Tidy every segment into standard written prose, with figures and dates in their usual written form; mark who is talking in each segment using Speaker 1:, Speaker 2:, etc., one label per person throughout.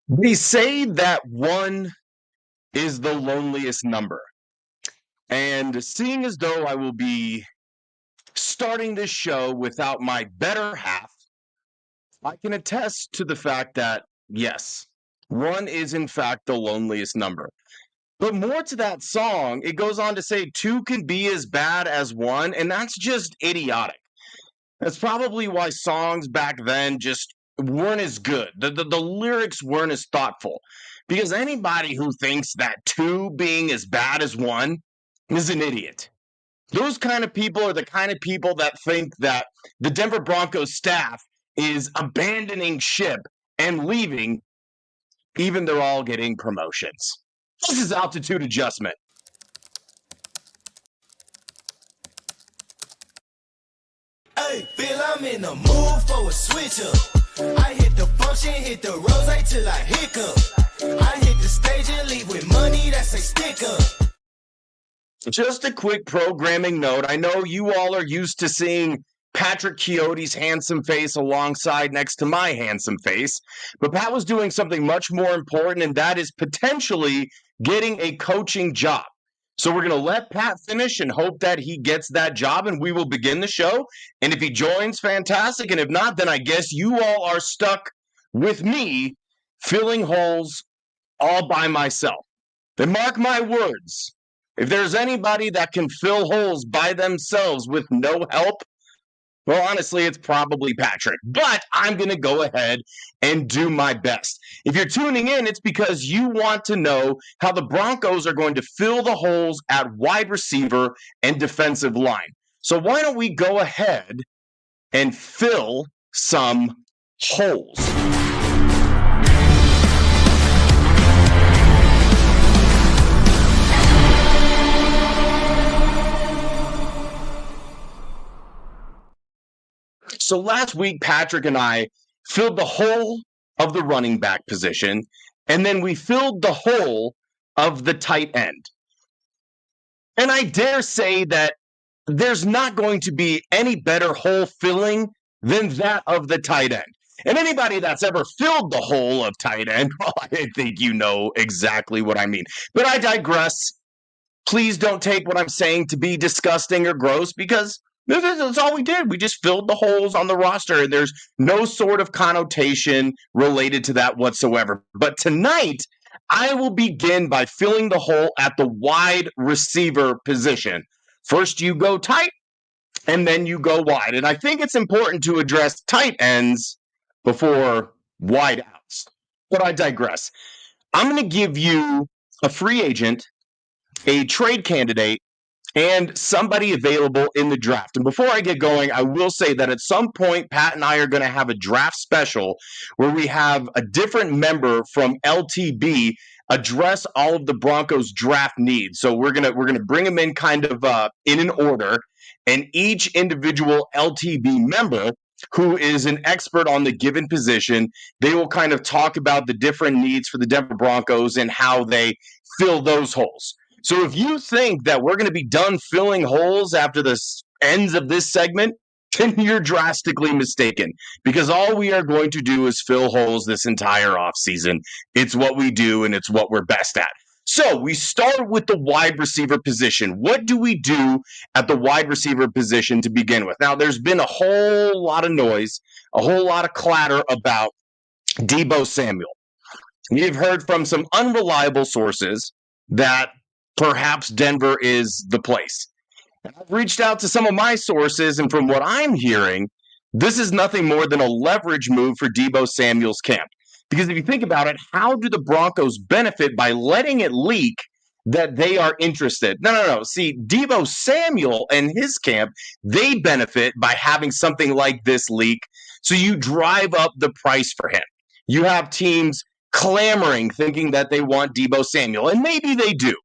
Speaker 1: They say that one is the loneliest number. And seeing as though I will be starting this show without my better half, I can attest to the fact that, yes, one is in fact the loneliest number. But more to that song, it goes on to say two can be as bad as one, and that's just idiotic. That's probably why songs back then just weren't as good. The lyrics weren't as thoughtful. Because anybody who thinks that two being as bad as one is an idiot. Those kind of people are the kind of people that think that the Denver Broncos staff is abandoning ship and leaving, even they're all getting promotions. This is altitude adjustment.
Speaker 2: Hey, feel I'm in the mood for a switch up. I hit the function, hit the rose till I hiccup. I hit the stage and leave with money that's a stick up.
Speaker 1: Just a quick programming note. I know you all are used to seeing Patrick Chiotti's handsome face alongside next to my handsome face, but Pat was doing something much more important, and that is potentially getting a coaching job. So we're going to let Pat finish and hope that he gets that job, and we will begin the show. And if he joins, fantastic. And if not, then I guess you all are stuck with me filling holes all by myself. Then mark my words. If there's anybody that can fill holes by themselves with no help, well, honestly, it's probably Patrick. But I'm going to go ahead and do my best. If you're tuning in, it's because you want to know how the Broncos are going to fill the holes at wide receiver and defensive line. So why don't we go ahead and fill some holes? So last week, Patrick and I filled the hole of the running back position, and then we filled the hole of the tight end. And I dare say that there's not going to be any better hole filling than that of the tight end. And anybody that's ever filled the hole of tight end, well, I think you know exactly what I mean. But I digress. Please don't take what I'm saying to be disgusting or gross, because that's all we did. We just filled the holes on the roster, and there's no sort of connotation related to that whatsoever. But tonight, I will begin by filling the hole at the wide receiver position. First, you go tight, and then you go wide. And I think it's important to address tight ends before wide outs. But I digress. I'm going to give you a free agent, a trade candidate, and somebody available in the draft. And before I get going, I will say that at some point, Pat and I are going to have a draft special where we have a different member from LTB address all of the Broncos draft needs. So we're gonna bring them in kind of in an order, and each individual LTB member who is an expert on the given position, they will kind of talk about the different needs for the Denver Broncos and how they fill those holes. So if you think that we're going to be done filling holes after the ends of this segment, then you're drastically mistaken, because all we are going to do is fill holes this entire offseason. It's what we do, and it's what we're best at. So we start with the wide receiver position. What do we do at the wide receiver position to begin with? Now, there's been a whole lot of noise, a whole lot of clatter about Deebo Samuel. You've heard from some unreliable sources that perhaps Denver is the place. I've reached out to some of my sources, and from what I'm hearing, this is nothing more than a leverage move for Deebo Samuel's camp. Because if you think about it, how do the Broncos benefit by letting it leak that they are interested? No. See, Deebo Samuel and his camp, they benefit by having something like this leak, so you drive up the price for him. You have teams clamoring, thinking that they want Deebo Samuel, and maybe they do.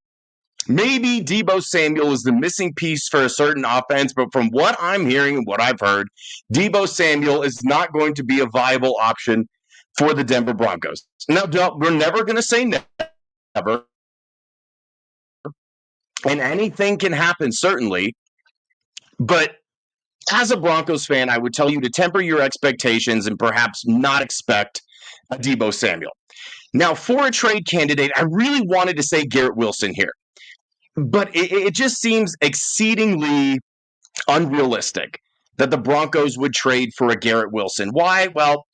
Speaker 1: Maybe Deebo Samuel is the missing piece for a certain offense, but from what I'm hearing and what I've heard, Deebo Samuel is not going to be a viable option for the Denver Broncos. Now, we're never going to say never, and anything can happen, certainly, but as a Broncos fan, I would tell you to temper your expectations and perhaps not expect a Deebo Samuel. Now, for a trade candidate, I really wanted to say Garrett Wilson here, but it just seems exceedingly unrealistic that the Broncos would trade for a Garrett Wilson. Why? Well,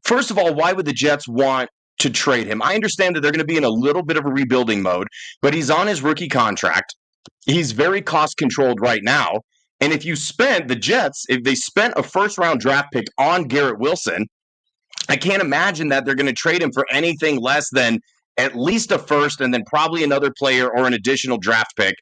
Speaker 1: first of all, why would the Jets want to trade him? I understand that they're going to be in a little bit of a rebuilding mode, but he's on his rookie contract. He's very cost controlled right now. And if the Jets, if they spent a first round draft pick on Garrett Wilson, I can't imagine that they're going to trade him for anything less than at least a first and then probably another player or an additional draft pick.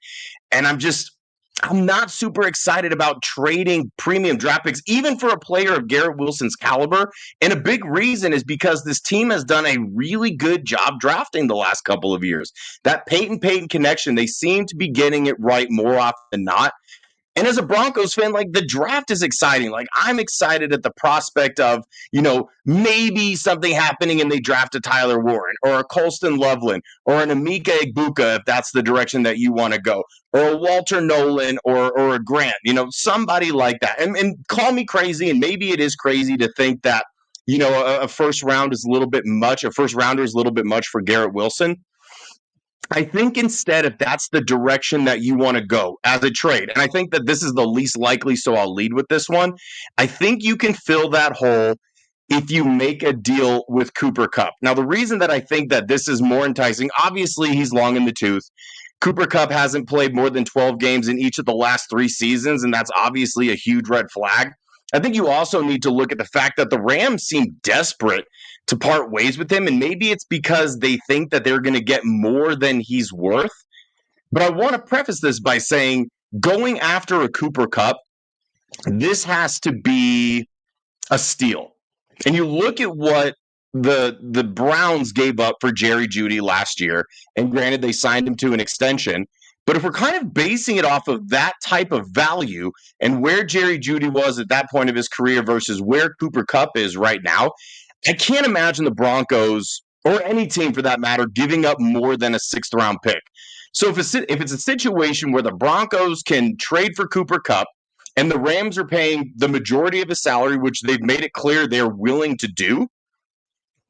Speaker 1: And I'm not super excited about trading premium draft picks, even for a player of Garrett Wilson's caliber. And a big reason is because this team has done a really good job drafting the last couple of years. That Peyton connection, they seem to be getting it right more often than not. And as a Broncos fan, like, the draft is exciting. Like, I'm excited at the prospect of, maybe something happening and they draft a Tyler Warren or a Colston Loveland or an Emeka Egbuka, if that's the direction that you want to go, or a Walter Nolan or a Grant, somebody like that. And call me crazy, and maybe it is crazy to think that, a first rounder is a little bit much for Garrett Wilson. I think instead, if that's the direction that you want to go as a trade, and I think that this is the least likely, so I'll lead with this one, I think you can fill that hole if you make a deal with Cooper Kupp. Now, the reason that I think that this is more enticing, obviously he's long in the tooth. Cooper Kupp hasn't played more than 12 games in each of the last 3 seasons, and that's obviously a huge red flag. I think you also need to look at the fact that the Rams seem desperate to part ways with him, and maybe it's because they think that they're going to get more than he's worth. But I want to preface this by saying, going after a Cooper Kupp, this has to be a steal. And you look at what the Browns gave up for Jerry Jeudy last year, and granted, they signed him to an extension. But if we're kind of basing it off of that type of value and where Jerry Jeudy was at that point of his career versus where Cooper Kupp is right now, I can't imagine the Broncos, or any team for that matter, giving up more than a 6th-round pick. So if it's a situation where the Broncos can trade for Cooper Kupp and the Rams are paying the majority of his salary, which they've made it clear they're willing to do,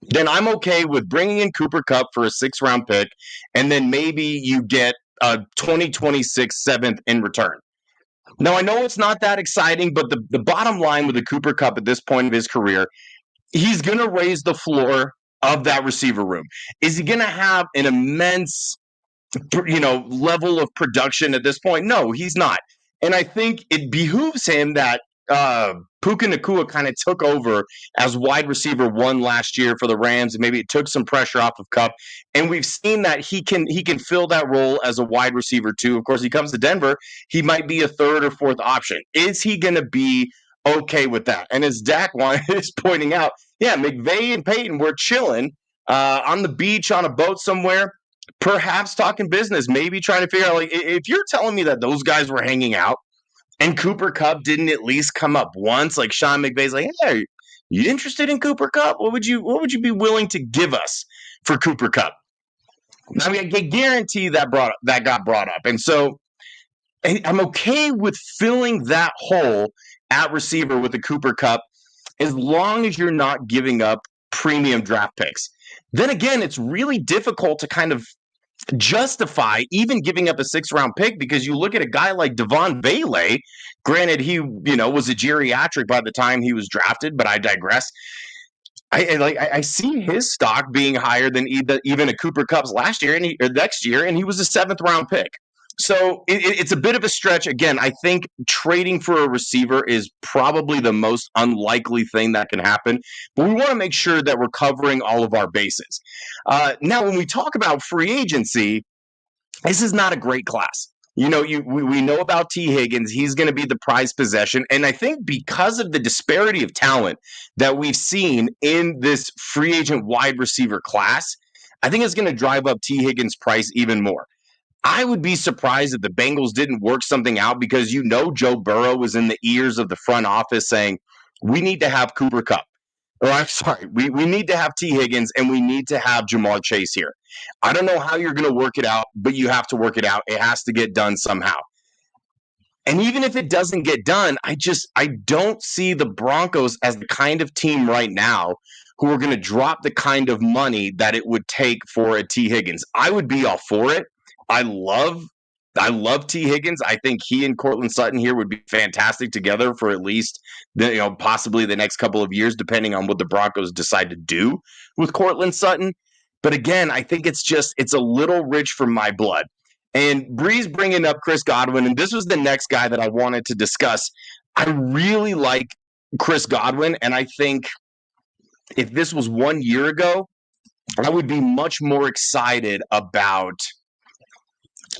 Speaker 1: then I'm okay with bringing in Cooper Kupp for a 6th-round pick, and then maybe you get a 2026 7th in return. Now, I know it's not that exciting, but the bottom line with the Cooper Kupp at this point of his career, he's going to raise the floor of that receiver room. Is he going to have an immense, level of production at this point? No, he's not. And I think it behooves him that Puka Nacua kind of took over as wide receiver 1 last year for the Rams, and maybe it took some pressure off of Kupp. And we've seen that he can fill that role as a wide receiver 2. Of course, he comes to Denver, he might be a 3rd or 4th option. Is he going to be okay with that? And as Dak is pointing out, yeah, McVay and Peyton were chilling on the beach on a boat somewhere, perhaps talking business, maybe trying to figure out, like, if you're telling me that those guys were hanging out and Cooper Kupp didn't at least come up once, like Sean McVay's like, hey, you interested in Cooper Kupp? What would you be willing to give us for Cooper Kupp? I mean, I can guarantee that got brought up. And so I'm okay with filling that hole at receiver with a Cooper Kupp, as long as you're not giving up premium draft picks. Then again, it's really difficult to kind of justify even giving up a 6th-round pick, because you look at a guy like Devon Bailey. Granted, he was a geriatric by the time he was drafted, but I digress. I see his stock being higher than even a Cooper Kupp's last year or next year, and he was a 7th-round pick. So it's a bit of a stretch. Again, I think trading for a receiver is probably the most unlikely thing that can happen, but we want to make sure that we're covering all of our bases. Now, when we talk about free agency, this is not a great class. We know about T. Higgins. He's going to be the prized possession. And I think because of the disparity of talent that we've seen in this free agent wide receiver class, I think it's going to drive up T. Higgins' price even more. I would be surprised if the Bengals didn't work something out, because Joe Burrow was in the ears of the front office saying, we need to have Cooper Kupp. Or I'm sorry, we need to have T. Higgins, and we need to have Jamar Chase here. I don't know how you're going to work it out, but you have to work it out. It has to get done somehow. And even if it doesn't get done, I don't see the Broncos as the kind of team right now who are going to drop the kind of money that it would take for a T. Higgins. I would be all for it. I love T. Higgins. I think he and Courtland Sutton here would be fantastic together for at least possibly the next couple of years, depending on what the Broncos decide to do with Courtland Sutton. But again, I think it's a little rich for my blood. And Bree's bringing up Chris Godwin, and this was the next guy that I wanted to discuss. I really like Chris Godwin, and I think if this was 1 year ago, I would be much more excited about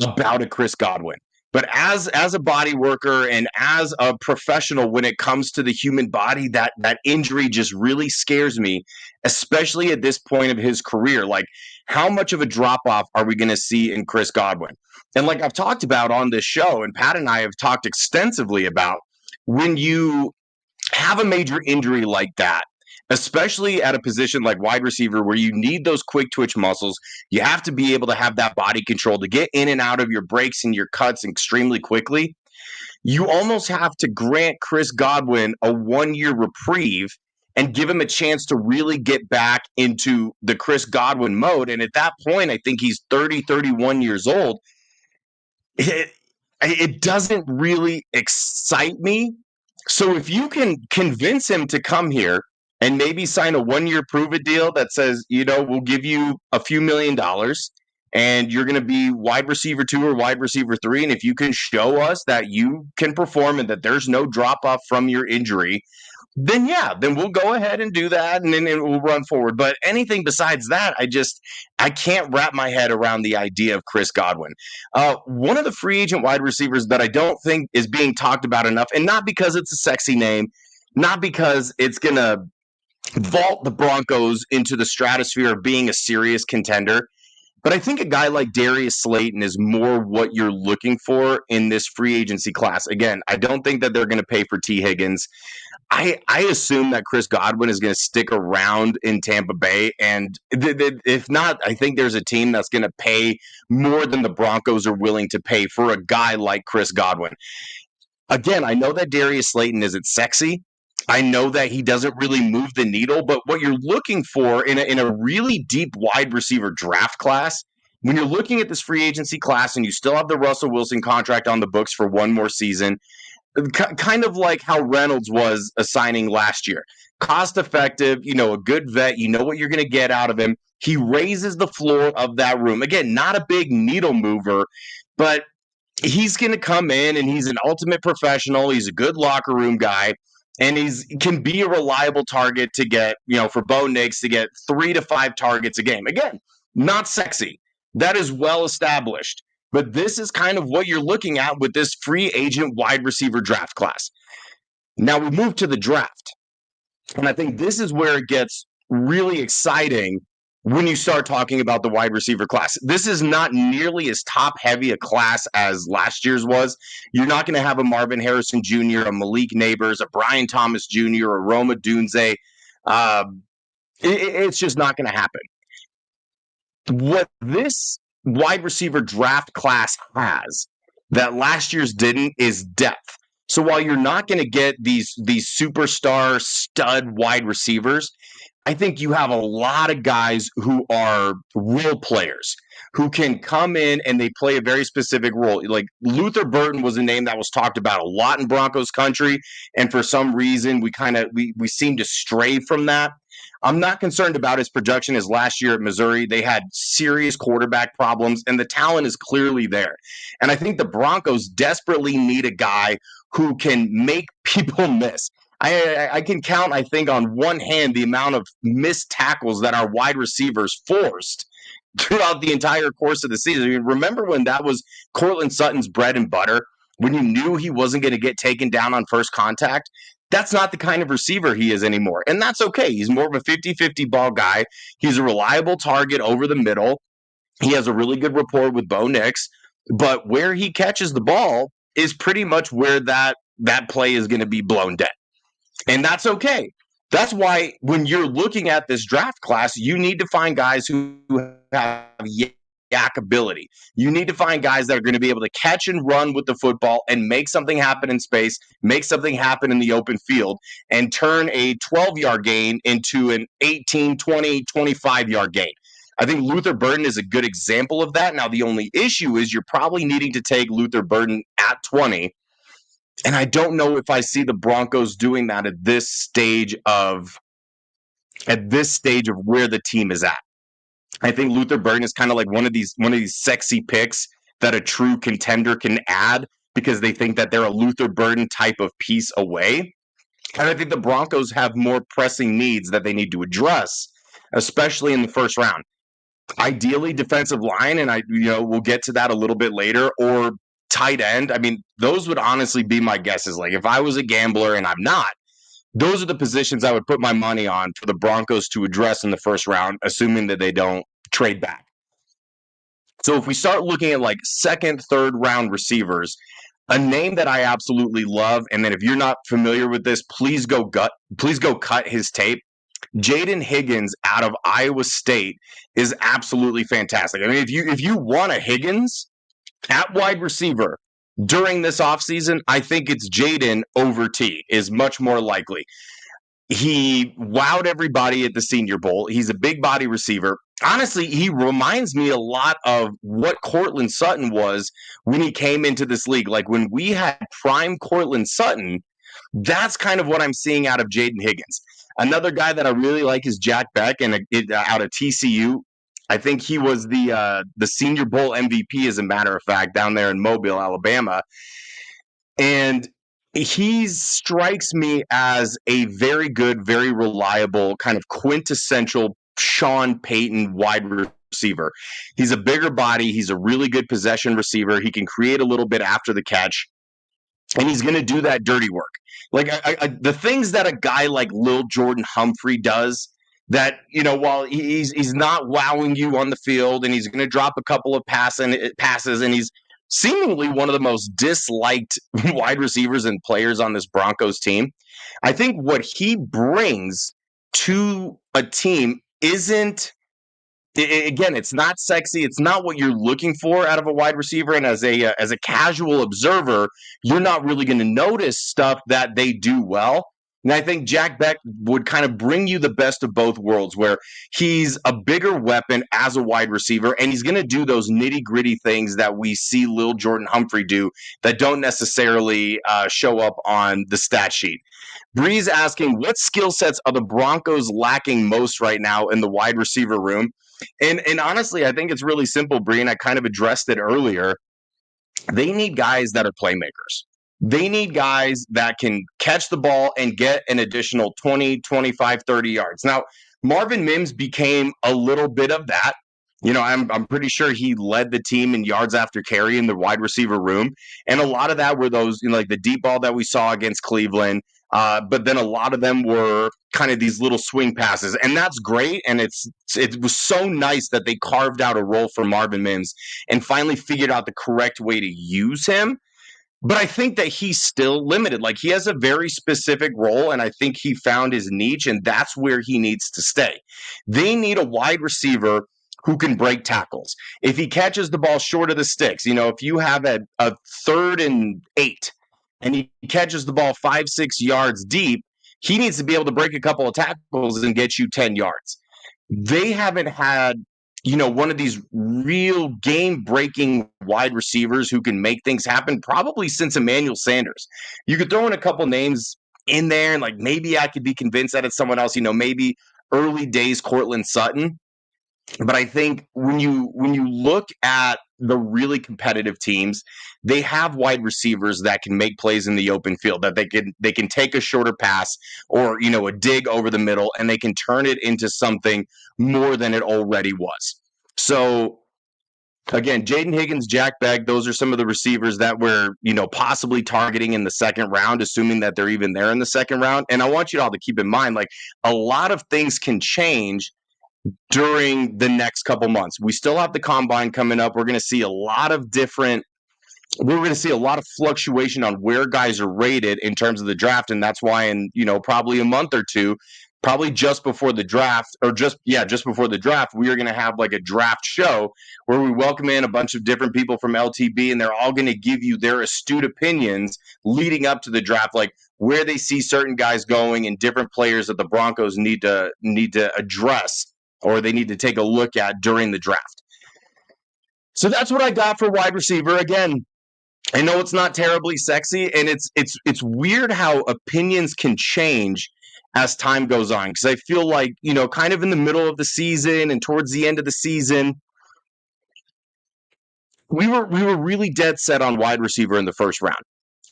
Speaker 1: a Chris Godwin. But as a body worker and as a professional when it comes to the human body, that injury just really scares me, especially at this point of his career. Like, how much of a drop-off are we going to see in Chris Godwin? And like I've talked about on this show, and Pat and I have talked extensively about, when you have a major injury like that, especially at a position like wide receiver where you need those quick twitch muscles, you have to be able to have that body control to get in and out of your breaks and your cuts extremely quickly. You almost have to grant Chris Godwin a 1-year reprieve and give him a chance to really get back into the Chris Godwin mode. And at that point, I think he's 30, 31 years old. It doesn't really excite me. So if you can convince him to come here and maybe sign a 1-year prove-it deal that says, we'll give you a few $1 million and you're going to be wide receiver 2 or wide receiver 3. And if you can show us that you can perform and that there's no drop-off from your injury, then we'll go ahead and do that, and then we'll run forward. But anything besides that, I can't wrap my head around the idea of Chris Godwin. One of the free agent wide receivers that I don't think is being talked about enough, and not because it's a sexy name, not because it's going to vault the Broncos into the stratosphere of being a serious contender, but I think a guy like Darius Slayton is more what you're looking for in this free agency class. Again, I don't think that they're going to pay for T. Higgins. I assume that Chris Godwin is going to stick around in Tampa Bay, and if not, I think there's a team that's going to pay more than the Broncos are willing to pay for a guy like Chris Godwin. Again, I know that Darius Slayton isn't sexy. I know that he doesn't really move the needle, but what you're looking for in a really deep wide receiver draft class, when you're looking at this free agency class and you still have the Russell Wilson contract on the books for one more season, kind of like how Reynolds was a signing last year. Cost effective, a good vet, you know what you're going to get out of him. He raises the floor of that room. Again, not a big needle mover, but he's going to come in and he's an ultimate professional. He's a good locker room guy, and can be a reliable target to get, for Bo Nix to get 3 to 5 targets a game. Again, not sexy. That is well established. But this is kind of what you're looking at with this free agent wide receiver draft class. Now we move to the draft. And I think this is where it gets really exciting when you start talking about the wide receiver class. This is not nearly as top-heavy a class as last year's was. You're not going to have a Marvin Harrison Jr., a Malik Neighbors, a Brian Thomas Jr., a Roma Dunze. It's just not going to happen. What this wide receiver draft class has that last year's didn't is depth. So while you're not going to get these superstar stud wide receivers, I think you have a lot of guys who are role players who can come in and they play a very specific role. Like Luther Burton was a name that was talked about a lot in Broncos country, and for some reason we seem to stray from that. I'm not concerned about his production as last year at Missouri. They had serious quarterback problems, and the talent is clearly there. And I think the Broncos desperately need a guy who can make people miss. I can count, I think, on one hand the amount of missed tackles that our wide receivers forced throughout the entire course of the season. I mean, remember when that was Courtland Sutton's bread and butter, when you knew he wasn't going to get taken down on first contact? That's not the kind of receiver he is anymore. And that's okay. He's more of a 50-50 ball guy. He's a reliable target over the middle. He has a really good rapport with Bo Nix. But where he catches the ball is pretty much where that play is going to be blown dead. And that's okay. That's why when you're looking at this draft class, you need to find guys who have ability. You need to find guys that are going to be able to catch and run with the football and make something happen in space, make something happen in the open field, and turn a 12-yard gain into an 18, 20, 25-yard gain. I think Luther Burden is a good example of that. Now, the only issue is you're probably needing to take Luther Burden at 20. And I don't know if I see the Broncos doing that at this stage of where the team is at. I think Luther Burden is kind of like one of these sexy picks that a true contender can add because they think that they're a Luther Burden type of piece away. And I think the Broncos have more pressing needs that they need to address, especially in the first round. Ideally, defensive line, and we'll get to that a little bit later, or tight end. I mean, those would honestly be my guesses. Like, if I was a gambler, and I'm not, those are the positions I would put my money on for the Broncos to address in the first round, assuming that they don't trade back. So if we start looking at like second, third round receivers, a name that I absolutely love, and then if you're not familiar with this, please go cut his tape. Jaden Higgins out of Iowa State is absolutely fantastic. I mean, if you want a Higgins at wide receiver during this offseason, I think it's Jaden over T is much more likely. He wowed everybody at the Senior Bowl. He's a big body receiver. Honestly, he reminds me a lot of what Courtland Sutton was when he came into this league. Like when we had prime Courtland Sutton, that's kind of what I'm seeing out of Jaden Higgins. Another guy that I really like is Jack Beck, and out of TCU. I think he was the Senior Bowl MVP, as a matter of fact, down there in Mobile, Alabama. And he strikes me as a very good, very reliable, kind of quintessential Sean Payton wide receiver. He's a bigger body. He's a really good possession receiver. He can create a little bit after the catch, and he's going to do that dirty work. Like the things that a guy like Lil Jordan Humphrey does, that, while he's not wowing you on the field, and he's going to drop a couple of passes, and he's seemingly one of the most disliked wide receivers and players on this Broncos team. I think what he brings to a team isn't, again, it's not sexy. It's not what you're looking for out of a wide receiver. And as a casual observer, you're not really going to notice stuff that they do well. And I think Jack Beck would kind of bring you the best of both worlds, where he's a bigger weapon as a wide receiver, and he's going to do those nitty-gritty things that we see Lil Jordan Humphrey do that don't necessarily show up on the stat sheet. Bree's asking, what skill sets are the Broncos lacking most right now in the wide receiver room? And honestly, I think it's really simple, Bree, and I kind of addressed it earlier. They need guys that are playmakers. They need guys that can catch the ball and get an additional 20, 25, 30 yards. Now, Marvin Mims became a little bit of that. I'm pretty sure he led the team in yards after carry in the wide receiver room. And a lot of that were those, like the deep ball that we saw against Cleveland. But then a lot of them were kind of these little swing passes. And that's great. And it was so nice that they carved out a role for Marvin Mims and finally figured out the correct way to use him. But I think that he's still limited. Like, he has a very specific role, and I think he found his niche, and that's where he needs to stay. They need a wide receiver who can break tackles. If he catches the ball short of the sticks, if you have a 3rd and 8 and he catches the ball 5-6 yards deep, he needs to be able to break a couple of tackles and get you 10 yards. They haven't had one of these real game-breaking wide receivers who can make things happen probably since Emmanuel Sanders. You could throw in a couple names in there, and like maybe I could be convinced that it's someone else, maybe early days Courtland Sutton. But I think when you look at the really competitive teams, they have wide receivers that can make plays in the open field, that they can take a shorter pass or, a dig over the middle, and they can turn it into something more than it already was. So again, Jaden Higgins, Jack Beck, those are some of the receivers that we're, possibly targeting in the second round, assuming that they're even there in the second round. And I want you all to keep in mind, like, a lot of things can change during the next couple months. We still have the combine coming up. We're going to see a lot of fluctuation on where guys are rated in terms of the draft. And that's why in, probably a month or two, probably just before the draft, just before the draft, we are going to have like a draft show where we welcome in a bunch of different people from LTB, and they're all going to give you their astute opinions leading up to the draft, like where they see certain guys going and different players that the Broncos need to address or they need to take a look at during the draft. So that's what I got for wide receiver. Again, I know it's not terribly sexy, and it's weird how opinions can change as time goes on, because I feel like, kind of in the middle of the season and towards the end of the season, we were really dead set on wide receiver in the first round.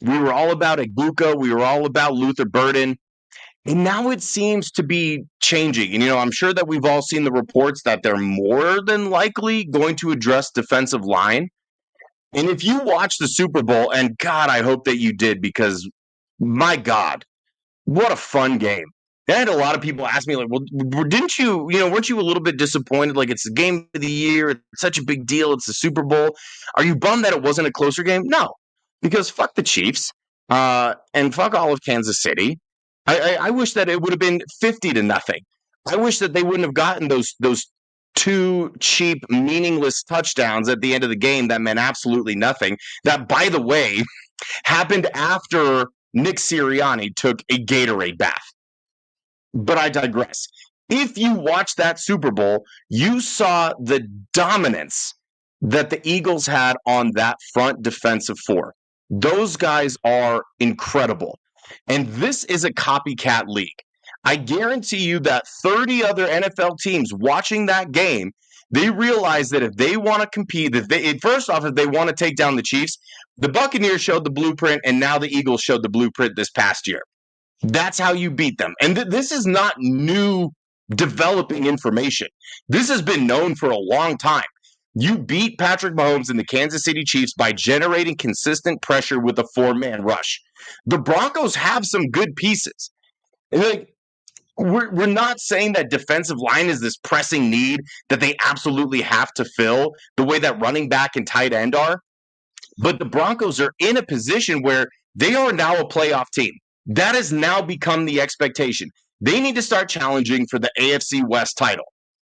Speaker 1: We were all about Egbuka. We were all about Luther Burden. And now it seems to be changing. And, I'm sure that we've all seen the reports that they're more than likely going to address defensive line. And if you watch the Super Bowl, and God, I hope that you did, because my God, what a fun game. I had a lot of people ask me, like, well, didn't you, weren't you a little bit disappointed? Like, it's the game of the year. It's such a big deal. It's the Super Bowl. Are you bummed that it wasn't a closer game? No, because fuck the Chiefs and fuck all of Kansas City. I wish that it would have been 50-0. I wish that they wouldn't have gotten those two cheap, meaningless touchdowns at the end of the game that meant absolutely nothing. That, by the way, happened after Nick Sirianni took a Gatorade bath. But I digress. If you watch that Super Bowl, you saw the dominance that the Eagles had on that front defensive four. Those guys are incredible. And this is a copycat league. I guarantee you that 30 other NFL teams watching that game, they realize that if they want to compete, if they want to take down the Chiefs, the Buccaneers showed the blueprint, and now the Eagles showed the blueprint this past year. That's how you beat them. And this is not new developing information. This has been known for a long time. You beat Patrick Mahomes and the Kansas City Chiefs by generating consistent pressure with a 4-man rush. The Broncos have some good pieces. Like, we're not saying that defensive line is this pressing need that they absolutely have to fill the way that running back and tight end are. But the Broncos are in a position where they are now a playoff team. That has now become the expectation. They need to start challenging for the AFC West title.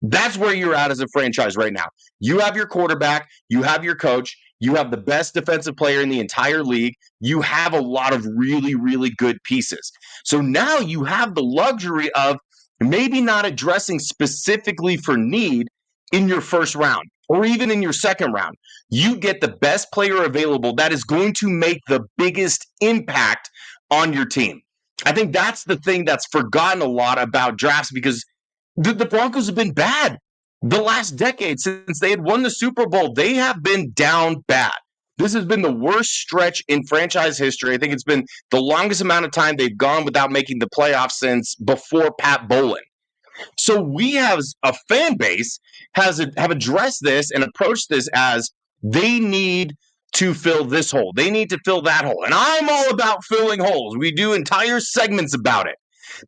Speaker 1: That's where you're at as a franchise right now. You have your quarterback, you have your coach, you have the best defensive player in the entire league. You have a lot of really, really good pieces. So now you have the luxury of maybe not addressing specifically for need in your first round or even in your second round. You get the best player available that is going to make the biggest impact on your team. I think that's the thing that's forgotten a lot about drafts, because the Broncos have been bad the last decade. Since they had won the Super Bowl, they have been down bad. This has been the worst stretch in franchise history. I think it's been the longest amount of time they've gone without making the playoffs since before Pat Bowlen. So we as a fan base have addressed this and approached this as they need to fill this hole. They need to fill that hole. And I'm all about filling holes. We do entire segments about it.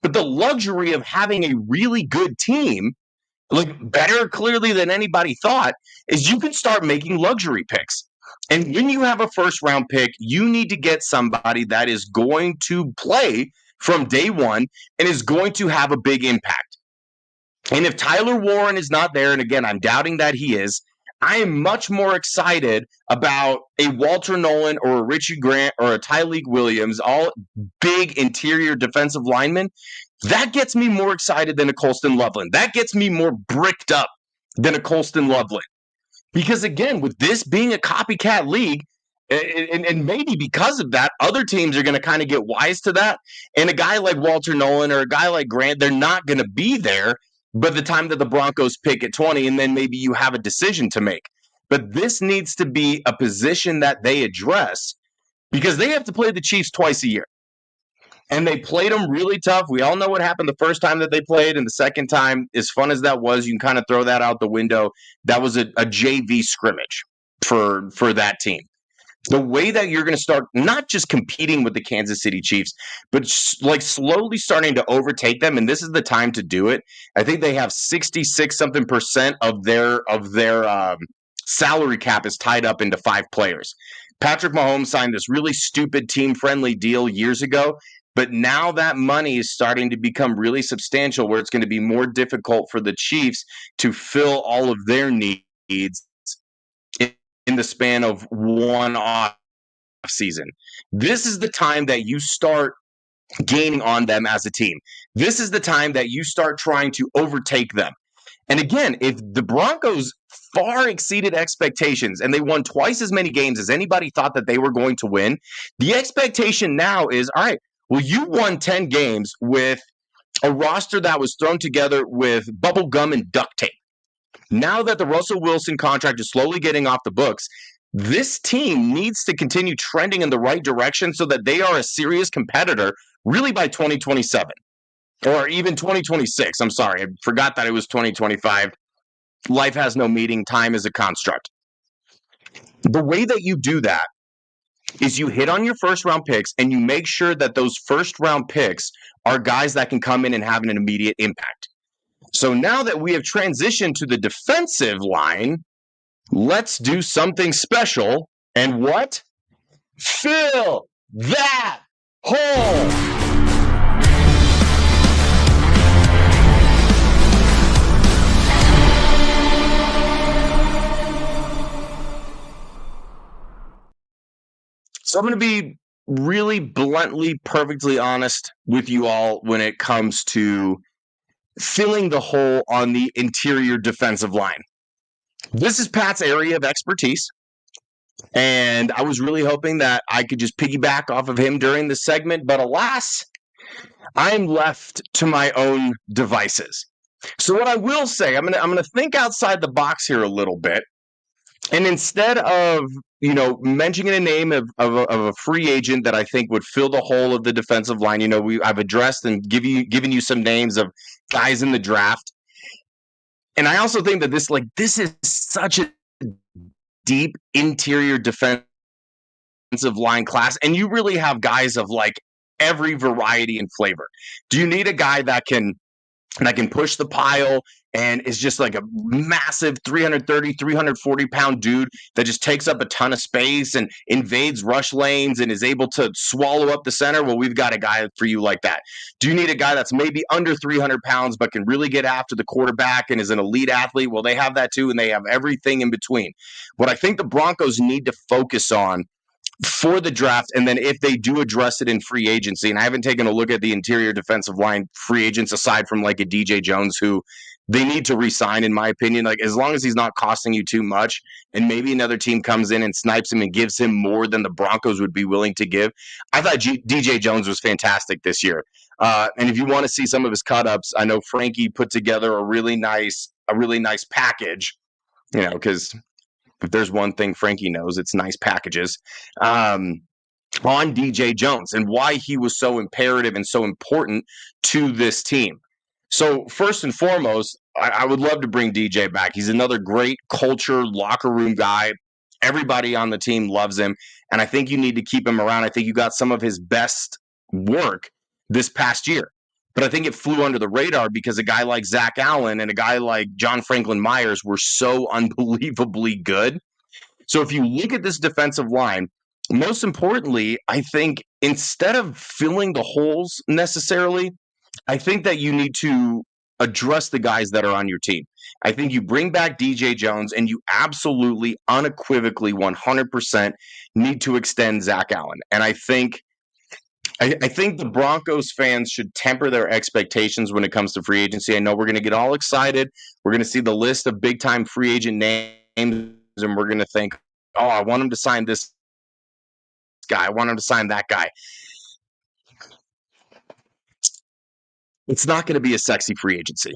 Speaker 1: But the luxury of having a really good team, like better clearly than anybody thought, is you can start making luxury picks. And when you have a first round pick, you need to get somebody that is going to play from day one and is going to have a big impact. And if Tyler Warren is not there, and again, I'm doubting that he is, I am much more excited about a Walter Nolan or a Richie Grant or a Tyleik Williams, all big interior defensive linemen. That gets me more excited than a Colston Loveland. That gets me more bricked up than a Colston Loveland. Because again, with this being a copycat league, and maybe because of that, other teams are going to kind of get wise to that. And a guy like Walter Nolan or a guy like Grant, they're not going to be there by the time that the Broncos pick at 20, and then maybe you have a decision to make. But this needs to be a position that they address, because they have to play the Chiefs twice a year. And they played them really tough. We all know what happened the first time that they played, and the second time, as fun as that was, you can kind of throw that out the window. That was a JV scrimmage for that team. The way that you're going to start not just competing with the Kansas City Chiefs, but like slowly starting to overtake them, and this is the time to do it. I think they have 66% of their salary cap is tied up into 5 players. Patrick Mahomes signed this really stupid team-friendly deal years ago. But now that money is starting to become really substantial, where it's going to be more difficult for the Chiefs to fill all of their needs in the span of one off season. This is the time that you start gaining on them as a team. This is the time that you start trying to overtake them. And again, if the Broncos far exceeded expectations and they won twice as many games as anybody thought that they were going to win, the expectation now is, all right, well, you won 10 games with a roster that was thrown together with bubble gum and duct tape. Now that the Russell Wilson contract is slowly getting off the books, this team needs to continue trending in the right direction so that they are a serious competitor really by 2027 or even 2026. I'm sorry, I forgot that it was 2025. Life has no meaning. Time is a construct. The way that you do that is you hit on your first round picks and you make sure that those first round picks are guys that can come in and have an immediate impact. So now that we have transitioned to the defensive line, let's do something special. And what? Fill that hole. So I'm going to be really bluntly, perfectly honest with you all when it comes to filling the hole on the interior defensive line. This is Pat's area of expertise, and I was really hoping that I could just piggyback off of him during the segment, but alas, I'm left to my own devices. So what I will say, I'm gonna think outside the box here a little bit, and instead of mentioning a name of a free agent that I think would fill the hole of the defensive line, I've addressed and given you some names of guys in the draft, and I also think that this is such a deep interior defensive line class, and you really have guys of like every variety and flavor. Do you need a guy that can push the pile and is just like a massive 330, 340-pound dude that just takes up a ton of space and invades rush lanes and is able to swallow up the center? Well, we've got a guy for you like that. Do you need a guy that's maybe under 300 pounds but can really get after the quarterback and is an elite athlete? Well, they have that too, and they have everything in between. What I think the Broncos need to focus on for the draft, and then if they do address it in free agency, and I haven't taken a look at the interior defensive line free agents aside from like a DJ Jones, who they need to re-sign, in my opinion. Like, as long as he's not costing you too much, and maybe another team comes in and snipes him and gives him more than the Broncos would be willing to give. I thought DJ Jones was fantastic this year. And if you want to see some of his cut-ups, I know Frankie put together a really nice package, because if there's one thing Frankie knows, it's nice packages, on DJ Jones and why he was so imperative and so important to this team. So first and foremost, I would love to bring DJ back. He's another great culture, locker room guy. Everybody on the team loves him, and I think you need to keep him around. I think you got some of his best work this past year. But I think it flew under the radar because a guy like Zach Allen and a guy like John Franklin Myers were so unbelievably good. So if you look at this defensive line, most importantly, I think instead of filling the holes necessarily, I think that you need to address the guys that are on your team. I think you bring back DJ Jones and you absolutely, unequivocally, 100% need to extend Zach Allen. And I think the Broncos fans should temper their expectations when it comes to free agency. I know we're going to get all excited. We're going to see the list of big-time free agent names, and we're going to think, oh, I want him to sign this guy. I want him to sign that guy. It's not going to be a sexy free agency.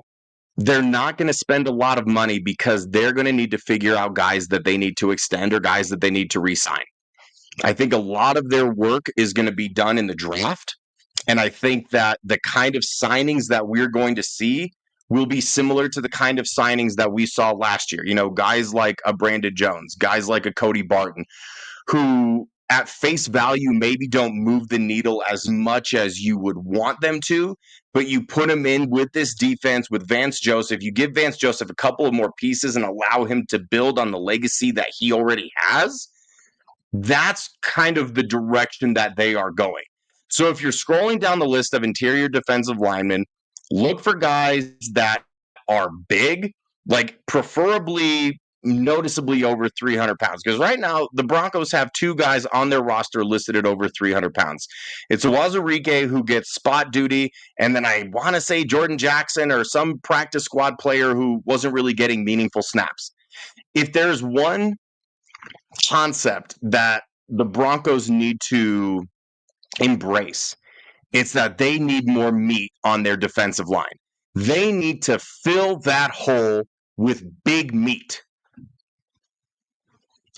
Speaker 1: They're not going to spend a lot of money because they're going to need to figure out guys that they need to extend or guys that they need to re-sign. I think a lot of their work is going to be done in the draft. And I think that the kind of signings that we're going to see will be similar to the kind of signings that we saw last year. Guys like a Brandon Jones, guys like a Cody Barton, who at face value maybe don't move the needle as much as you would want them to, but you put them in with this defense with Vance Joseph. You give Vance Joseph a couple of more pieces and allow him to build on the legacy that he already has. That's kind of the direction that they are going. So if you're scrolling down the list of interior defensive linemen, look for guys that are big, like preferably noticeably over 300 pounds. Because right now, the Broncos have two guys on their roster listed at over 300 pounds. It's Wazurike, who gets spot duty, and then I want to say Jordan Jackson or some practice squad player who wasn't really getting meaningful snaps. If there's one concept that the Broncos need to embrace, it's that they need more meat on their defensive line. They need to fill that hole with big meat.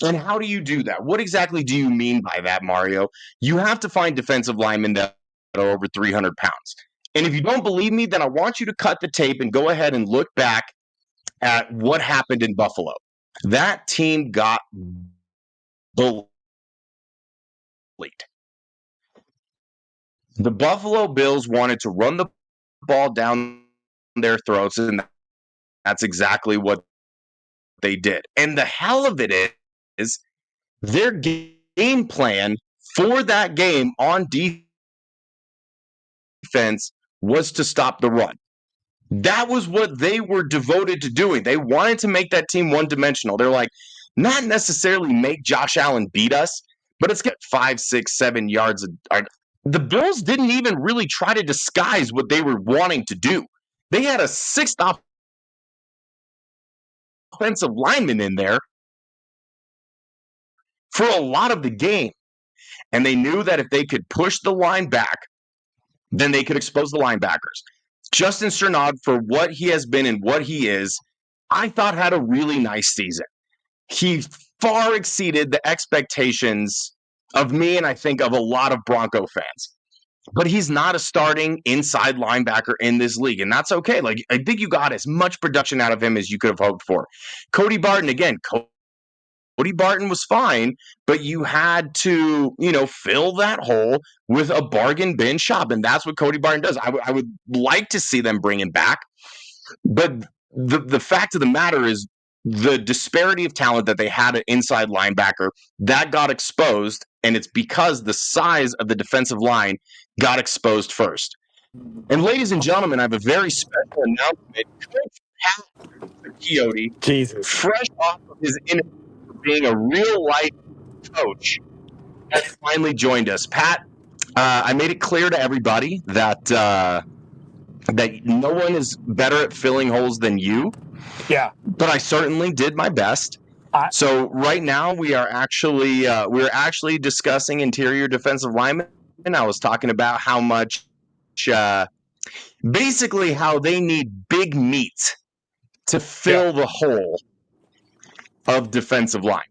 Speaker 1: And how do you do that? What exactly do you mean by that, Mario? You have to find defensive linemen that are over 300 pounds. And if you don't believe me, then I want you to cut the tape and go ahead and look back at what happened in Buffalo. That team got bullied. The Buffalo Bills wanted to run the ball down their throats, and that's exactly what they did. And the hell of it is their game plan for that game on defense was to stop the run. That was what they were devoted to doing. They wanted to make that team one-dimensional. They're like, not necessarily make Josh Allen beat us, but let's get 5, 6, 7 yards. The Bills didn't even really try to disguise what they were wanting to do. They had a sixth offensive lineman in there for a lot of the game. And they knew that if they could push the line back, then they could expose the linebackers. Justin Strnad, for what he has been and what he is, I thought had a really nice season. He far exceeded the expectations of me and I think of a lot of Bronco fans. But he's not a starting inside linebacker in this league, and that's okay. Like, I think you got as much production out of him as you could have hoped for. Cody Barton, again, Cody Barton was fine, but you had to, fill that hole with a bargain bin shop, and that's what Cody Barton does. I would like to see them bring him back, but the fact of the matter is the disparity of talent that they had at inside linebacker, that got exposed, and it's because the size of the defensive line got exposed first. And ladies and gentlemen, I have a very special announcement. Coach Pat Chiotti, fresh off of his interview for being a real-life coach, has finally joined us. Pat, I made it clear to everybody that that no one is better at filling holes than you.
Speaker 3: Yeah.
Speaker 1: But I certainly did my best. So right now we're actually discussing interior defensive linemen. And I was talking about how much, basically how they need big meat to fill the hole of defensive line.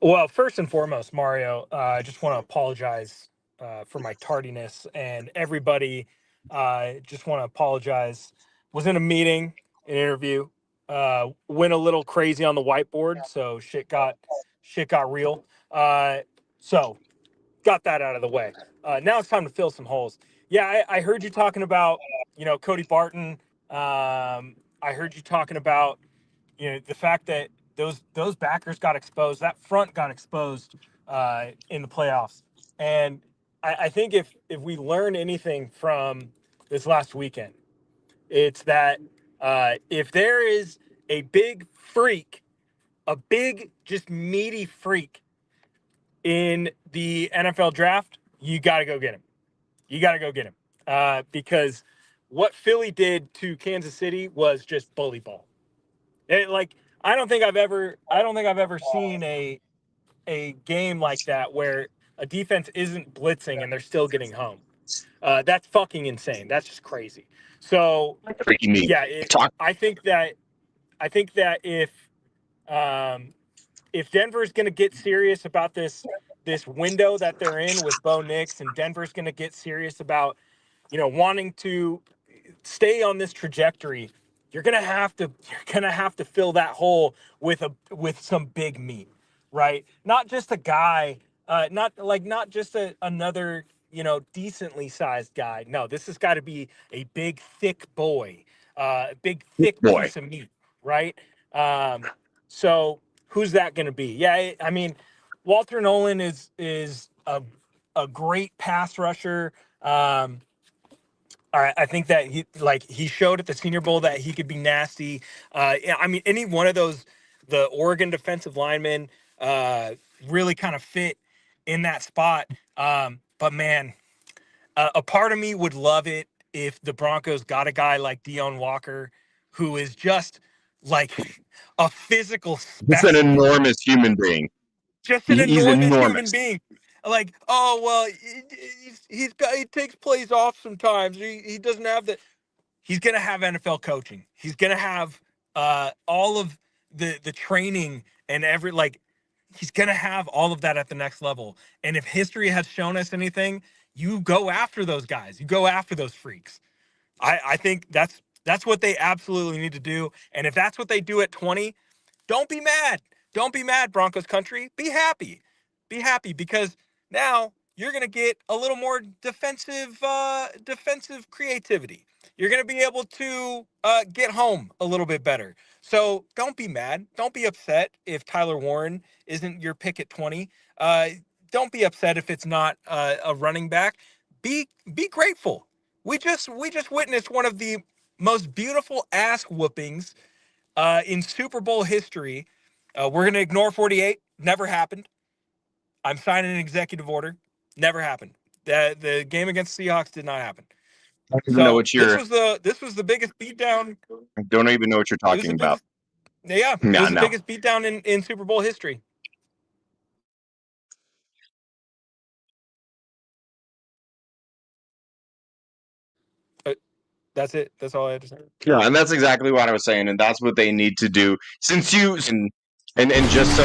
Speaker 3: Well, first and foremost, Mario, I just want to apologize for my tardiness, and everybody. Just want to apologize. Was in a meeting, an interview, went a little crazy on the whiteboard, so shit got real. So got that out of the way. Now it's time to fill some holes. Yeah, I heard you talking about, Cody Barton. I heard you talking about, the fact that those backers got exposed, that front got exposed in the playoffs. And I think if we learn anything from this last weekend, it's that if there is a big freak, a big, just meaty freak in the NFL draft, you got to go get him. You got to go get him because what Philly did to Kansas City was just bully ball. I don't think I've ever seen a game like that where a defense isn't blitzing and they're still getting home. That's fucking insane. That's just crazy. So yeah, I think that if Denver's going to get serious about this window that they're in with Bo Nix, and Denver's going to get serious about wanting to stay on this trajectory, you're gonna have to fill that hole with some big meat, right? Not just a guy, not just another decently sized guy. No, this has got to be a big thick boy, big thick piece of meat, right? So who's that going to be? Yeah, I mean, Walter Nolan is a great pass rusher. I think that he showed at the Senior Bowl that he could be nasty. Yeah, I mean, any one of those, the Oregon defensive linemen, really kind of fit in that spot. But man, a part of me would love it if the Broncos got a guy like Deion Walker, who is just like a physical
Speaker 1: It's an
Speaker 3: specimen,
Speaker 1: enormous human being.
Speaker 3: just an
Speaker 1: He's
Speaker 3: enormous human
Speaker 1: enormous.
Speaker 3: being. Like, oh well, he takes plays off sometimes. He doesn't have the. He's gonna have NFL coaching. He's gonna have all of the training and he's gonna have all of that at the next level. And if history has shown us anything, you go after those guys. You go after those freaks. I think that's what they absolutely need to do. And if that's what they do at 20, don't be mad. Don't be mad, Broncos country. Be happy. Be happy because now you're going to get a little more defensive creativity. You're going to be able to get home a little bit better. So don't be mad. Don't be upset if Tyler Warren isn't your pick at 20. Don't be upset if it's not a running back. Be grateful. We just witnessed one of the most beautiful ass whoopings in Super Bowl history. We're going to ignore 48. Never happened. I'm signing an executive order. Never happened. The game against the Seahawks did not happen.
Speaker 1: I don't even know
Speaker 3: So
Speaker 1: what
Speaker 3: this
Speaker 1: you're.
Speaker 3: was the biggest beatdown.
Speaker 1: I don't even know what you're
Speaker 3: It was
Speaker 1: talking
Speaker 3: the
Speaker 1: about.
Speaker 3: biggest. Yeah, it
Speaker 1: Yeah,
Speaker 3: was the
Speaker 1: no.
Speaker 3: biggest beatdown in Super Bowl history. That's it. That's all I had to say.
Speaker 1: Yeah, and that's exactly what I was saying, and that's what they need to do. Since you and just so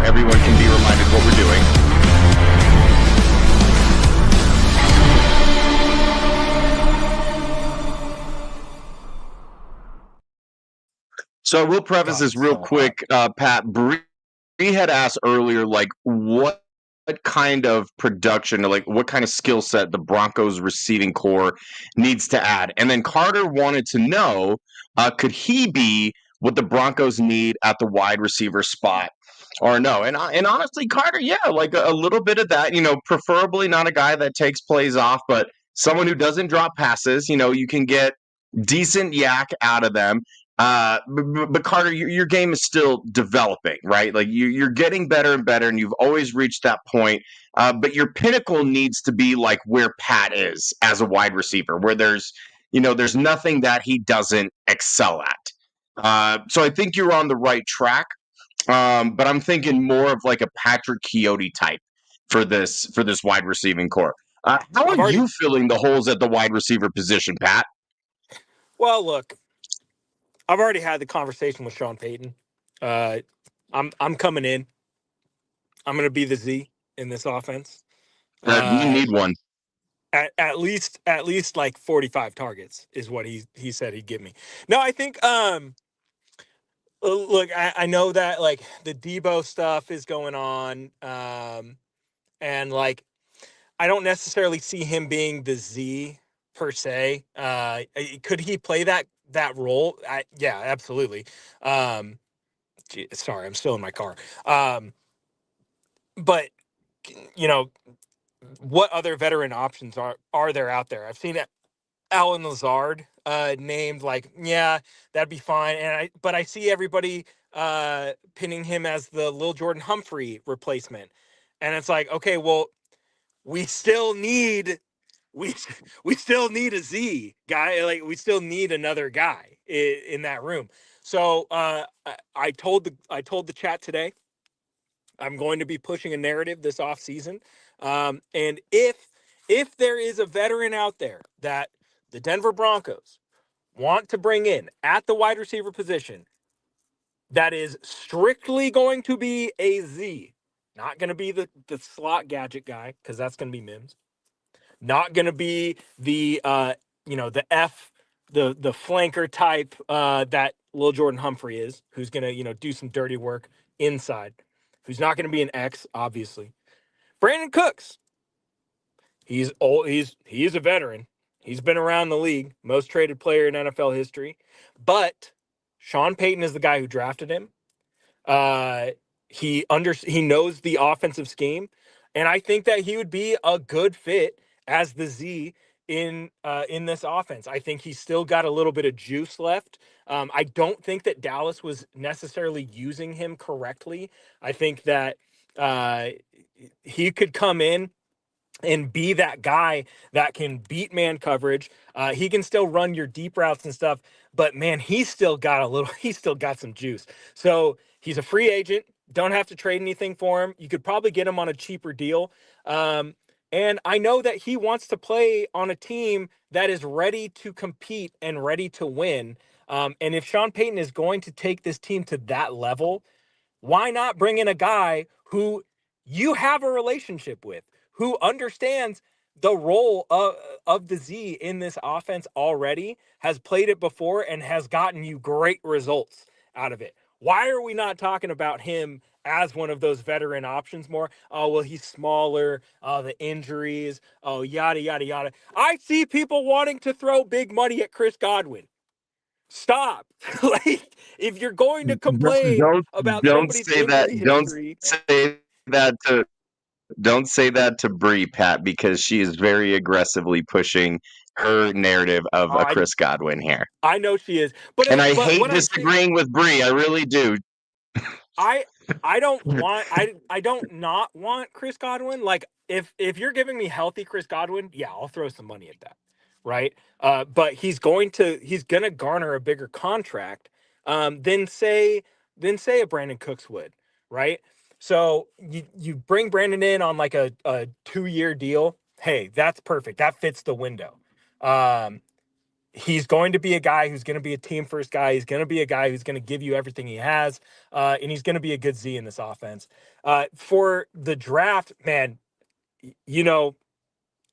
Speaker 1: everyone can be reminded what we're doing. So I will preface
Speaker 3: God,
Speaker 1: this
Speaker 3: it's
Speaker 1: real
Speaker 3: so hot.
Speaker 1: quick, Pat. Bree had asked earlier, like, what kind of production, like, what kind of skill set the Broncos receiving core needs to add, and then Carter wanted to know, could he be what the Broncos need at the wide receiver spot, or no? And honestly, Carter, yeah, like a little bit of that. Preferably not a guy that takes plays off, but someone who doesn't drop passes. You can get decent yak out of them. But Carter, your game is still developing, right? Like you're getting better and better, and you've always reached that point. But your pinnacle needs to be like where Pat is as a wide receiver, where there's nothing that he doesn't excel at. So I think you're on the right track. But I'm thinking more of like a Patrick Chiotti type for this wide receiving core. How are
Speaker 3: I've already.
Speaker 1: you filling the holes at the wide receiver position, Pat?
Speaker 3: Well, look, I've already had the conversation with Sean Payton. Uh, I'm coming in. I'm going to be the Z in this offense.
Speaker 1: We
Speaker 3: Uh,
Speaker 1: need one.
Speaker 3: at least like 45 targets is what he said he'd give me. No, I think look, I know that like the Debo stuff is going on, and like I don't necessarily see him being the Z per se. Could he play that role? Yeah, absolutely. Um, Sorry, I'm still in my car. But you know, what other veteran options are there out there? I've seen Alan Lazard named, like, yeah, that'd be fine. But I see everybody pinning him as the Lil Jordan Humphrey replacement. And it's like, okay, well, we still need we we still need a Z guy. Like, we still need another guy in that room. So I told the chat today I'm going to be pushing a narrative this offseason. And if there is a veteran out there that the Denver Broncos want to bring in at the wide receiver position that is strictly going to be a Z, not going to be the slot gadget guy, because that's going to be Mims. Not going to be the F, the flanker type that Lil Jordan Humphrey is, who's going to do some dirty work inside, who's not going to be an X, obviously. Brandon Cooks, he's old. He's a veteran. He's been around the league, most traded player in NFL history. But Sean Payton is the guy who drafted him. He knows the offensive scheme, and I think that he would be a good fit as the Z in this offense. I think he's still got a little bit of juice left. I don't think that Dallas was necessarily using him correctly. I think that he could come in and be that guy that can beat man coverage. He can still run your deep routes and stuff, but man, he's still got he's still got some juice. So he's a free agent. Don't have to trade anything for him. You could probably get him on a cheaper deal. And I know that he wants to play on a team that is ready to compete and ready to win. And if Sean Payton is going to take this team to that level, why not bring in a guy who you have a relationship with, who understands the role of the Z in this offense already, has played it before, and has gotten you great results out of it? Why are we not talking about him as one of those veteran options more? Oh, well, he's smaller. Oh, the injuries. Oh, yada, yada, yada. I see people wanting to throw big money at Chris Godwin. Stop. Like, if you're going to complain about
Speaker 1: Don't
Speaker 3: somebody's
Speaker 1: say that.
Speaker 3: injury history,
Speaker 1: That to don't say that to Bree, Pat, because she is very aggressively pushing her narrative of a
Speaker 3: I
Speaker 1: Chris Godwin here.
Speaker 3: I know she is,
Speaker 1: And I
Speaker 3: but
Speaker 1: hate
Speaker 3: what I'm saying,
Speaker 1: disagreeing with Bree. I really do.
Speaker 3: I I don't not want Chris Godwin. Like, if you're giving me healthy Chris Godwin, yeah, I'll throw some money at that, right? But he's gonna garner a bigger contract than say a Brandon Cooks would, right? So you bring Brandon in on like a 2-year deal. Hey, that's perfect. That fits the window. He's going to be a guy who's going to be a team first guy. He's going to be a guy who's going to give you everything he has. And he's going to be a good Z in this offense. For the draft, man, you know,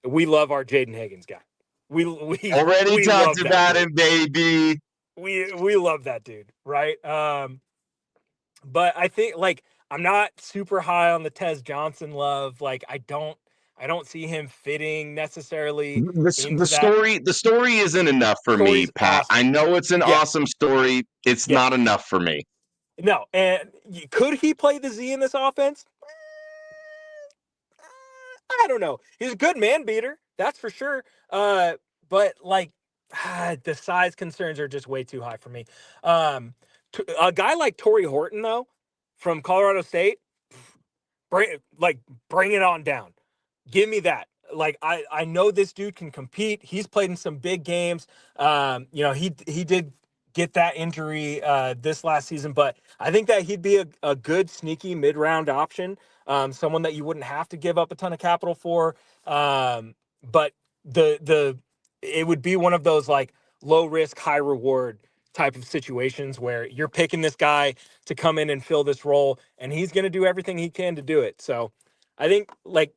Speaker 3: we love our Jaden Higgins guy. We
Speaker 1: Already
Speaker 3: we
Speaker 1: talked
Speaker 3: love that
Speaker 1: about
Speaker 3: dude.
Speaker 1: him, baby.
Speaker 3: We love that dude, right? But I think, like, I'm not super high on the Tez Johnson love. Like, I don't see him fitting necessarily into that.
Speaker 1: The story isn't enough for me,
Speaker 3: Story's
Speaker 1: Pat.
Speaker 3: awesome.
Speaker 1: I know it's an
Speaker 3: Yeah.
Speaker 1: awesome story. It's
Speaker 3: Yeah.
Speaker 1: not enough for me.
Speaker 3: No, and could he play the Z in this offense? I don't know. He's a good man beater, that's for sure. But like, the size concerns are just way too high for me. A guy like Torrey Horton, though, from Colorado State, bring it on down. Give me that. Like, I know this dude can compete. He's played in some big games. He did get that injury this last season, but I think that he'd be a good sneaky mid-round option. Someone that you wouldn't have to give up a ton of capital for. But it would be one of those like low risk, high reward type of situations where you're picking this guy to come in and fill this role, and he's going to do everything he can to do it. So I think, like,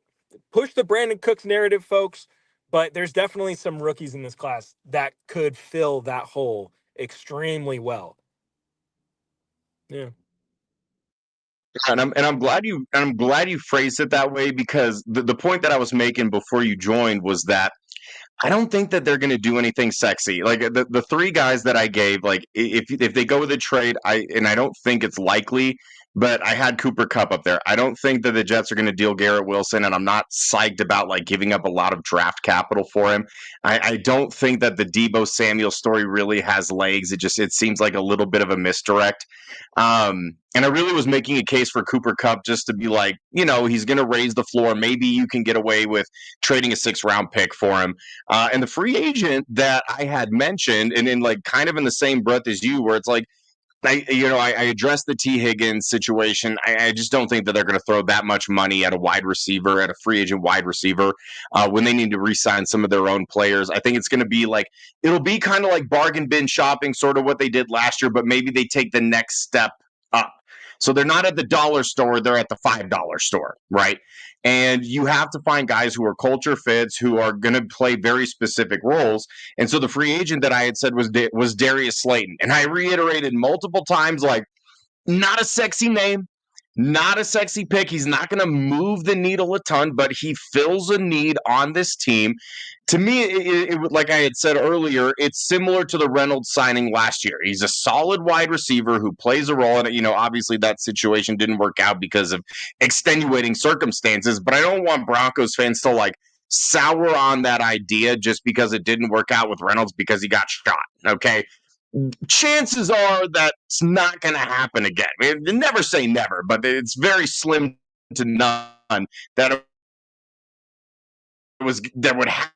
Speaker 3: push the Brandon Cooks narrative, folks, but there's definitely some rookies in this class that could fill that hole extremely well. Yeah.
Speaker 1: And I'm glad you phrased it that way, because the point that I was making before you joined was that I don't think that they're going to do anything sexy. Like the three guys that I gave, like if they go with a trade, I don't think it's likely, but I had Cooper Kupp up there. I don't think that the Jets are going to deal Garrett Wilson, and I'm not psyched about like giving up a lot of draft capital for him. I don't think that the Deebo Samuel story really has legs. It seems like a little bit of a misdirect. And I really was making a case for Cooper Kupp just to be like, he's going to raise the floor. Maybe you can get away with trading a 6th-round pick for him. And the free agent that I had mentioned, and in like kind of in the same breath as you, where it's like, I addressed the T. Higgins situation. I just don't think that they're going to throw that much money at a wide receiver, at a free agent wide receiver, when they need to re-sign some of their own players. I think it's going to be like, it'll be kind of like bargain bin shopping, sort of what they did last year, but maybe they take the next step up. So they're not at the dollar store, they're at the $5 store, right? And you have to find guys who are culture fits, who are going to play very specific roles. And so the free agent that I had said was Darius Slayton. And I reiterated multiple times, like, not a sexy name, not a sexy pick. He's not going to move the needle a ton, but he fills a need on this team. To me, it, like I had said earlier, it's similar to the Reynolds signing last year. He's a solid wide receiver who plays a role in it. Obviously that situation didn't work out because of extenuating circumstances, but I don't want Broncos fans to like sour on that idea just because it didn't work out with Reynolds because he got shot. Okay. Chances are that's not going to happen again. I mean, never say never, but it's very slim to none that would happen.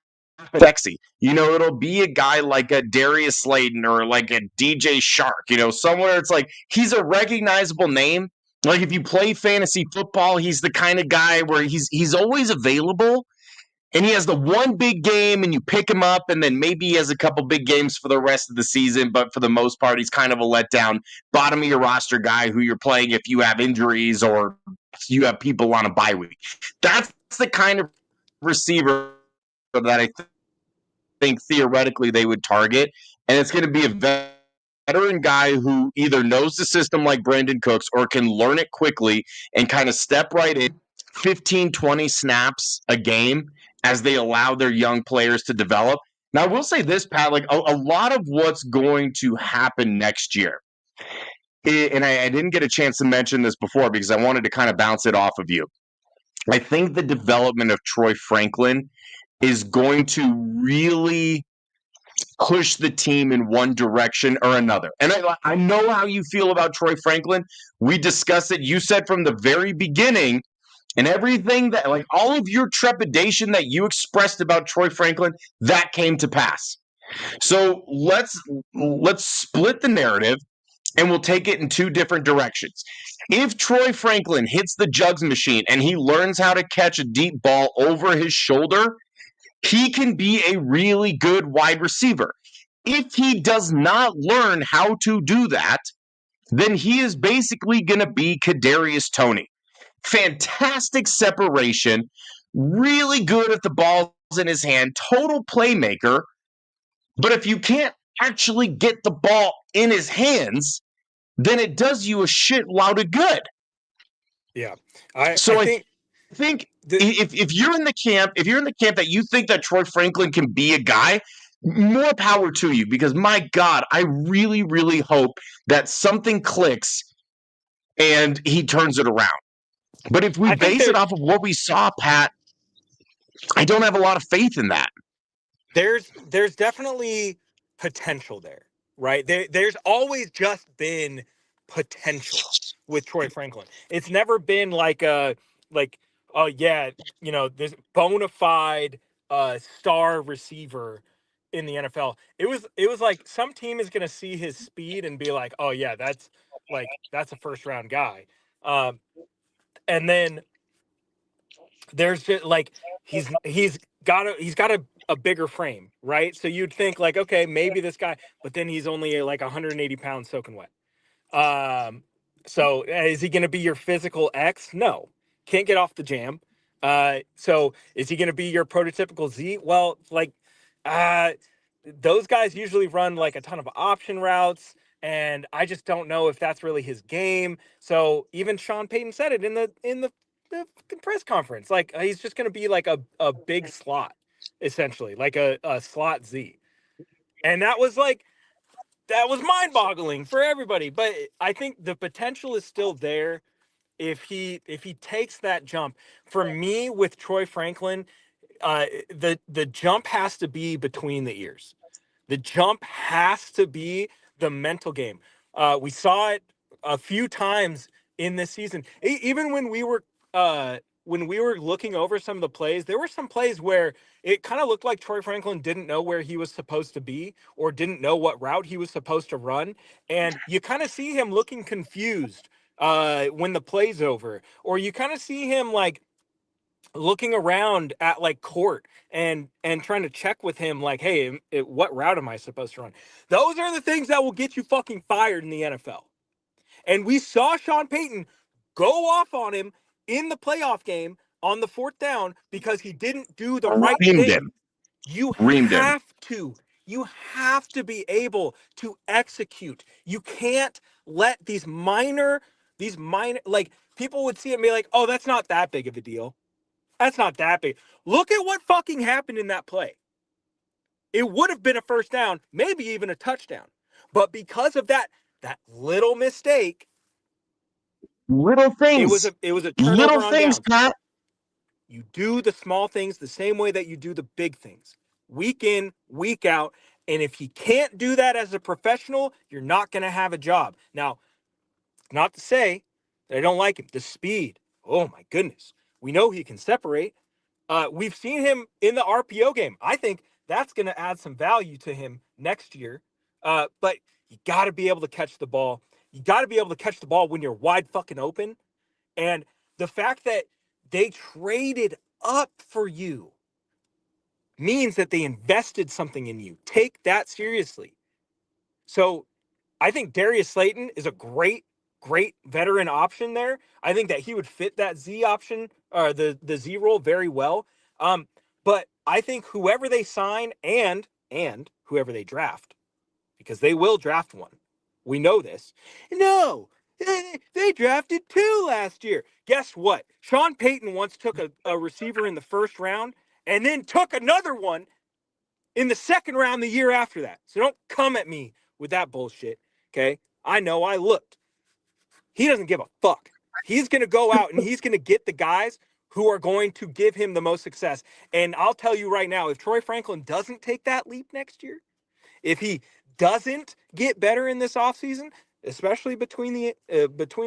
Speaker 1: Sexy, it'll be a guy like a Darius Slayton or like a DJ Shark, somewhere it's like he's a recognizable name. Like if you play fantasy football, he's the kind of guy where he's always available. And he has the one big game and you pick him up, and then maybe he has a couple big games for the rest of the season. But for the most part, he's kind of a letdown, bottom of your roster guy who you're playing if you have injuries or you have people on a bye week. That's the kind of receiver that I think theoretically they would target. And it's going to be a veteran guy who either knows the system like Brandon Cooks or can learn it quickly and kind of step right in 15, 20 snaps a game as they allow their young players to develop. Now, I will say this, Pat, like a lot of what's going to happen next year, and I didn't get a chance to mention this before because I wanted to kind of bounce it off of you. I think the development of Troy Franklin is going to really push the team in one direction or another. And I know how you feel about Troy Franklin. We discussed it. You said from the very beginning, and everything that, like, all of your trepidation that you expressed about Troy Franklin, that came to pass. So let's split the narrative, and we'll take it in two different directions. If Troy Franklin hits the jugs machine and he learns how to catch a deep ball over his shoulder, he can be a really good wide receiver. If he does not learn how to do that, then he is basically going to be Kadarius Toney. Fantastic separation, really good at the balls in his hand, total playmaker. But if you can't actually get the ball in his hands, then it does you a shit load of good.
Speaker 3: Yeah.
Speaker 1: I think if you're in the camp that you think that Troy Franklin can be a guy, more power to you, because my God, I really, really hope that something clicks and he turns it around. But if we base it off of what we saw, Pat, I don't have a lot of faith in that.
Speaker 3: There's definitely potential there, right? There's always just been potential with Troy Franklin. It's never been like oh yeah, this bona fide star receiver in the NFL. It was like some team is going to see his speed and be like, oh yeah, that's a first round guy. And then there's just like he's got a bigger frame, right? So you'd think like, okay, maybe this guy, but then he's only like 180 pounds soaking wet. So is he going to be your physical X? No, can't get off the jam. So is he going to be your prototypical Z? Well, like, those guys usually run like a ton of option routes, and I just don't know if that's really his game. So even Sean Payton said it in the press conference, like he's just going to be like a big slot, essentially, like a slot Z. And that was mind-boggling for everybody. But I think the potential is still there if he takes that jump. For me, with Troy Franklin, the jump has to be between the ears. The jump has to be the mental game. We saw it a few times in this season. Even when we were looking over some of the plays, there were some plays where it kind of looked like Troy Franklin didn't know where he was supposed to be or didn't know what route he was supposed to run. And you kind of see him looking confused when the play's over, or you kind of see him like looking around at like court and trying to check with him like, hey, what route am I supposed to run? Those are the things that will get you fucking fired in the NFL. And we saw Sean Payton go off on him in the playoff game on the fourth down because he didn't do the right thing. You have to be able to execute. You can't let these minor, like, people would see it and be like, oh, that's not that big of a deal. That's not that big. Look at what fucking happened in that play. It would have been a first down, maybe even a touchdown. But because of that little mistake,
Speaker 1: little things,
Speaker 3: it was a turnover on downs.
Speaker 1: Pat.
Speaker 3: You do the small things the same way that you do the big things, week in, week out. And if he can't do that as a professional, you're not going to have a job. Now, not to say that I don't like him. The speed, oh my goodness. We know he can separate. We've seen him in the RPO game. I think that's going to add some value to him next year. But you got to be able to catch the ball. You got to be able to catch the ball when you're wide fucking open. And the fact that they traded up for you means that they invested something in you. Take that seriously. So I think Darius Slayton is a great veteran option there. I think that he would fit that Z option or the Z role very well. But I think whoever they sign and whoever they draft, because they will draft one. We know this. No, they drafted 2 last year. Guess what? Sean Payton once took a receiver in the first round and then took another one in the second round the year after that. So don't come at me with that bullshit, okay? I know, I looked. He doesn't give a fuck. He's going to go out and he's going to get the guys who are going to give him the most success. And I'll tell you right now, if Troy Franklin doesn't take that leap next year, if he doesn't get better in this offseason, especially between the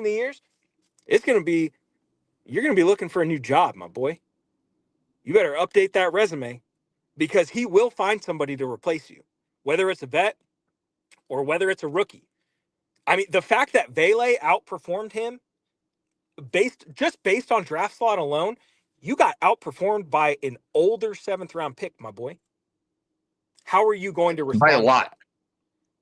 Speaker 3: years, it's going to be, you're going to be looking for a new job, my boy. You better update that resume because he will find somebody to replace you, whether it's a vet or whether it's a rookie. I mean, the fact that Vele outperformed him based on draft slot alone, you got outperformed by an older 7th round pick, my boy. How are you going to respond
Speaker 1: by a lot?
Speaker 3: To that?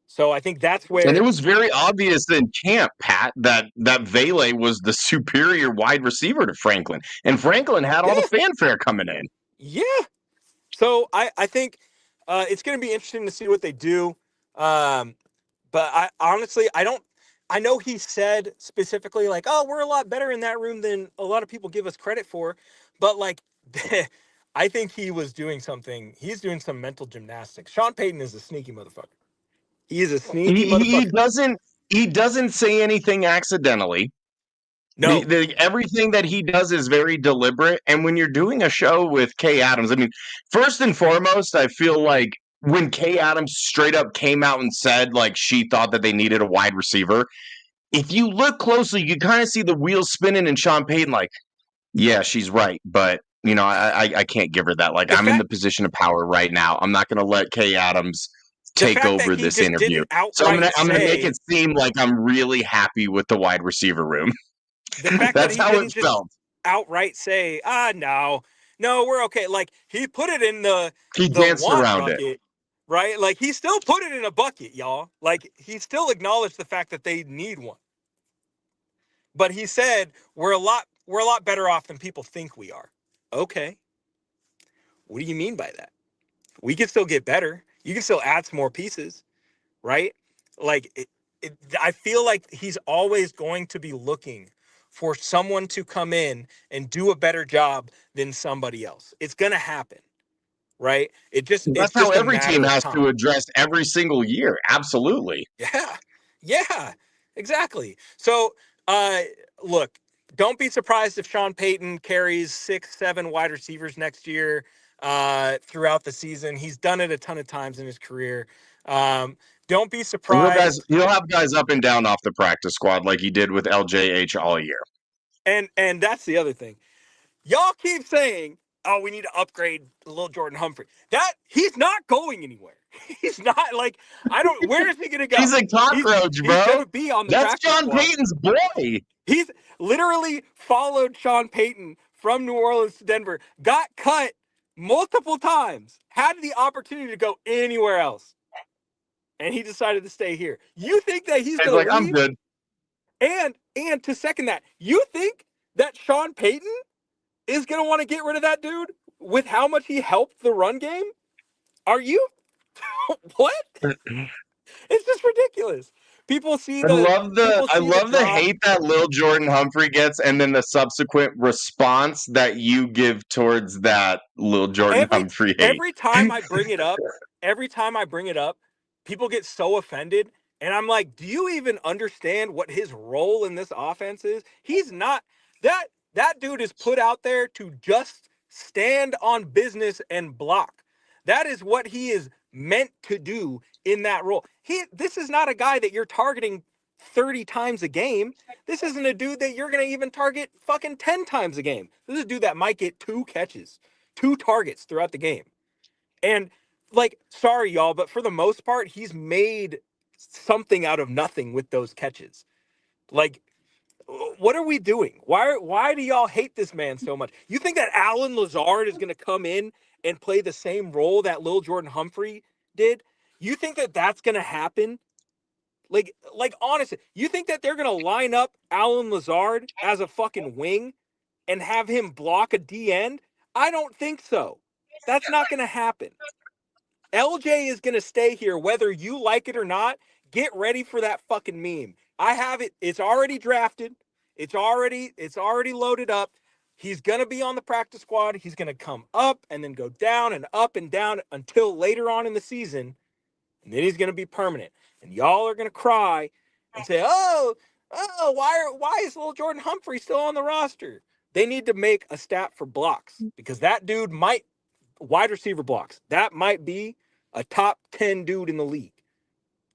Speaker 3: So I think that's where.
Speaker 1: And it was very obvious in camp, Pat, that Vele was the superior wide receiver to Franklin. And Franklin had all the fanfare coming in.
Speaker 3: Yeah. So I think it's going to be interesting to see what they do. But I honestly, I know he said specifically like, oh, we're a lot better in that room than a lot of people give us credit for. But like, I think he was doing something. He's doing some mental gymnastics. Sean Payton is a sneaky motherfucker. He is a sneaky motherfucker.
Speaker 1: He doesn't say anything accidentally.
Speaker 3: No.
Speaker 1: Everything that he does is very deliberate. And when you're doing a show with Kay Adams, I mean, first and foremost, I feel like when Kay Adams straight up came out and said like she thought that they needed a wide receiver, if you look closely, you kind of see the wheels spinning and Sean Payton like, yeah, she's right. But, you know, I can't give her that. Like, I'm in the position of power right now. I'm not going to let Kay Adams take over this interview. So I'm gonna make it seem like I'm really happy with the wide receiver room.
Speaker 3: The fact that's that he how didn't it just felt. Outright say, no, we're okay. Like he put it in the
Speaker 1: danced around
Speaker 3: bucket, it, right? Like he still put it in a bucket, y'all. Like he still acknowledged the fact that they need one. But he said we're a lot better off than people think we are. Okay. What do you mean by that? We can still get better. You can still add some more pieces, right? Like, I feel like he's always going to be looking for someone to come in and do a better job than somebody else. It's going to happen, right? That's
Speaker 1: just how every team has to address every single year. Absolutely.
Speaker 3: Yeah, exactly. So, look, don't be surprised if Sean Payton carries 6-7 wide receivers next year. Throughout the season. He's done it a ton of times in his career. Don't be surprised.
Speaker 1: He'll have guys up and down off the practice squad like he did with LJH all year.
Speaker 3: And that's the other thing. Y'all keep saying, oh, we need to upgrade Lil Jordan Humphrey. That he's not going anywhere. He's not like, where is he going to go?
Speaker 1: He's a cockroach, bro.
Speaker 3: He's going to be on the
Speaker 1: That's Sean
Speaker 3: squad.
Speaker 1: Payton's boy.
Speaker 3: He's literally followed Sean Payton from New Orleans to Denver, got cut multiple times, had the opportunity to go anywhere else, and he decided to stay here. You think that he's going to leave?
Speaker 1: I'm good.
Speaker 3: And to second that, you think that Sean Payton is going to want to get rid of that dude with how much he helped the run game? Are you? What? It's just ridiculous. People see
Speaker 1: I love the hate that Lil Jordan Humphrey gets and then the subsequent response that you give towards that Lil Jordan Humphrey hate.
Speaker 3: Every time I bring it up, people get so offended. And I'm like, do you even understand what his role in this offense is? He's not That dude is put out there to just stand on business and block. That is what he is meant to do in that role. This is not a guy that you're targeting 30 times a game. This isn't a dude that you're going to even target fucking 10 times a game. This is a dude that might get 2 catches, 2 targets throughout the game. And like, sorry y'all, but for the most part, he's made something out of nothing with those catches. Like, what are we doing? Why do y'all hate this man so much? You think that Alan Lazard is going to come in and play the same role that Lil Jordan Humphrey did? You think that that's going to happen? Like honestly, you think that they're going to line up Alan Lazard as a fucking wing and have him block a D end? I don't think so. That's not going to happen. LJ is going to stay here whether you like it or not. Get ready for that fucking meme. I have it. It's already drafted. It's already loaded up. He's going to be on the practice squad. He's going to come up and then go down and up and down until later on in the season. And then he's going to be permanent. And y'all are going to cry and say, oh, why is little Jordan Humphrey still on the roster? They need to make a stat for blocks because that dude might, wide receiver blocks, that might be a top 10 dude in the league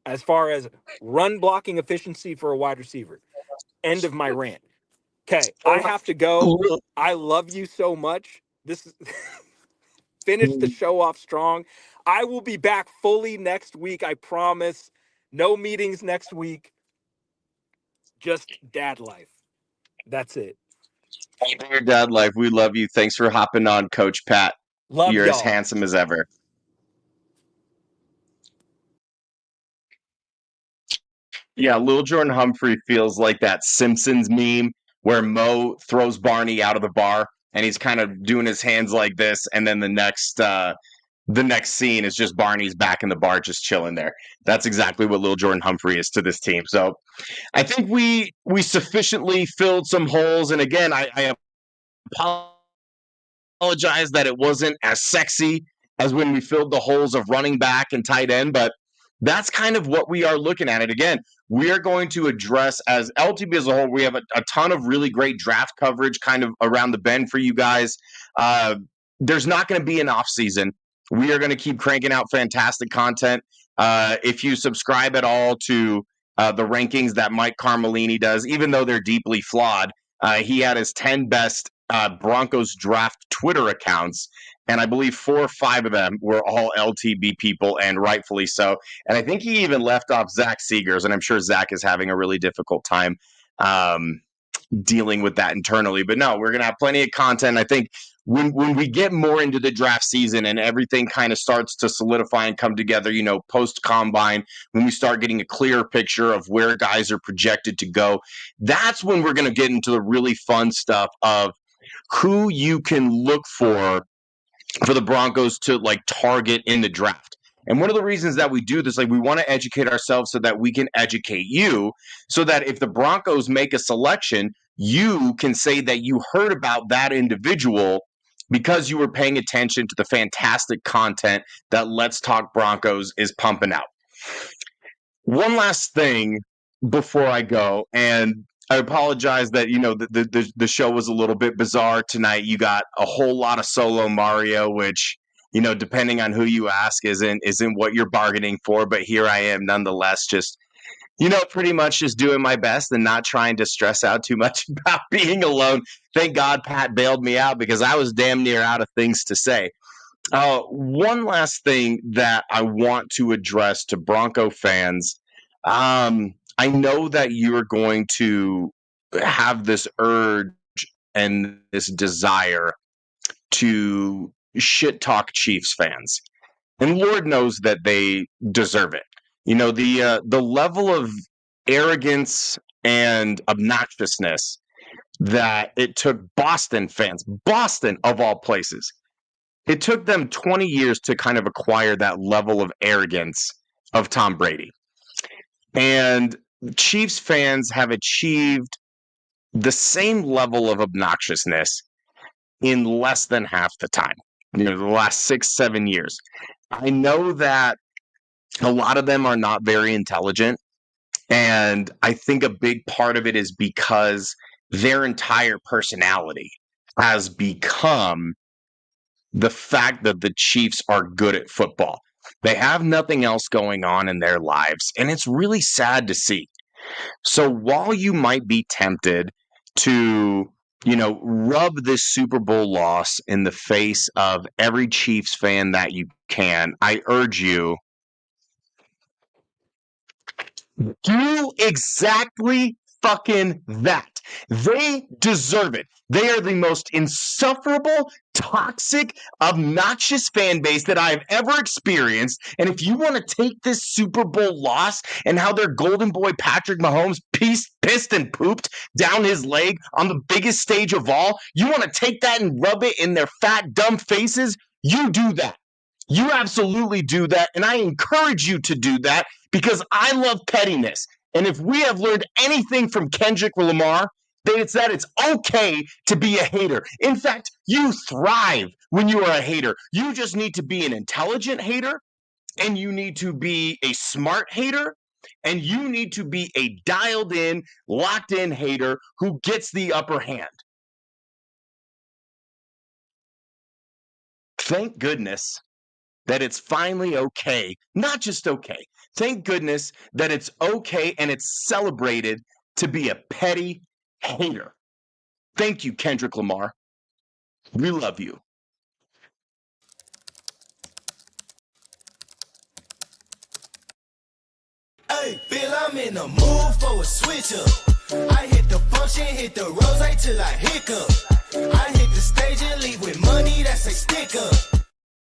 Speaker 3: as far as run blocking efficiency for a wide receiver. End of my rant. Okay, I have to go. I love you so much. This is finish the show off strong. I will be back fully next week, I promise. No meetings next week. Just dad life. That's it.
Speaker 1: Your dad life. We love you. Thanks for hopping on, Coach Pat.
Speaker 3: Love
Speaker 1: You're
Speaker 3: y'all.
Speaker 1: as handsome as ever. Yeah, Lil Jordan Humphrey feels like that Simpsons meme where Mo throws Barney out of the bar and he's kind of doing his hands like this, and then the next scene is just Barney's back in the bar just chilling there. That's exactly what Lil Jordan Humphrey is to this team. So I think we sufficiently filled some holes. And again, I apologize that it wasn't as sexy as when we filled the holes of running back and tight end, but that's kind of what we are looking at. It again, we are going to address, as LTB as a whole, we have a ton of really great draft coverage kind of around the bend for you guys. There's not going to be an off season. We are going to keep cranking out fantastic content. If you subscribe at all to the rankings that Mike Carmelini does, even though they're deeply flawed, he had his 10 best Broncos draft Twitter accounts, and I believe 4 or 5 of them were all LTB people, and rightfully so. And I think he even left off Zach Seegers, and I'm sure Zach is having a really difficult time dealing with that internally. But no, we're going to have plenty of content. I think when we get more into the draft season and everything kind of starts to solidify and come together, post-combine, when we start getting a clearer picture of where guys are projected to go, that's when we're going to get into the really fun stuff of who you can look for the Broncos to target in the draft. And one of the reasons that we do this, we want to educate ourselves so that we can educate you, so that if the Broncos make a selection, you can say that you heard about that individual because you were paying attention to the fantastic content that Let's Talk Broncos is pumping out. One last thing before I go, and I apologize that the show was a little bit bizarre tonight. You got a whole lot of solo Mario, which depending on who you ask isn't what you're bargaining for. But here I am nonetheless, just pretty much just doing my best and not trying to stress out too much about being alone. Thank God Pat bailed me out because I was damn near out of things to say. One last thing that I want to address to Bronco fans. I know that you're going to have this urge and this desire to shit talk Chiefs fans. And Lord knows that they deserve it. The level of arrogance and obnoxiousness that it took Boston fans, Boston of all places, it took them 20 years to kind of acquire that level of arrogance of Tom Brady. And Chiefs fans have achieved the same level of obnoxiousness in less than half the time, the last 6-7 years. I know that a lot of them are not very intelligent. And I think a big part of it is because their entire personality has become the fact that the Chiefs are good at football. They have nothing else going on in their lives, and it's really sad to see. So while you might be tempted to, rub this Super Bowl loss in the face of every Chiefs fan that you can, I urge you, do exactly fucking that. They deserve it. They are the most insufferable, toxic, obnoxious fan base that I've ever experienced. And if you want to take this Super Bowl loss and how their golden boy Patrick Mahomes pissed and pooped down his leg on the biggest stage of all, you want to take that and rub it in their fat, dumb faces, you do that. You absolutely do that. And I encourage you to do that because I love pettiness. And if we have learned anything from Kendrick Lamar, then it's that it's okay to be a hater. In fact, you thrive when you are a hater. You just need to be an intelligent hater, and you need to be a smart hater, and you need to be a dialed in, locked in hater who gets the upper hand. Thank goodness that it's finally okay, not just okay. Thank goodness that it's okay and it's celebrated to be a petty hater. Thank you, Kendrick Lamar. We love you.
Speaker 2: Hey, feel I'm in the mood for a switch up. I hit the function, hit the rose till I hiccup. I hit the stage and leave with money that's a stick up.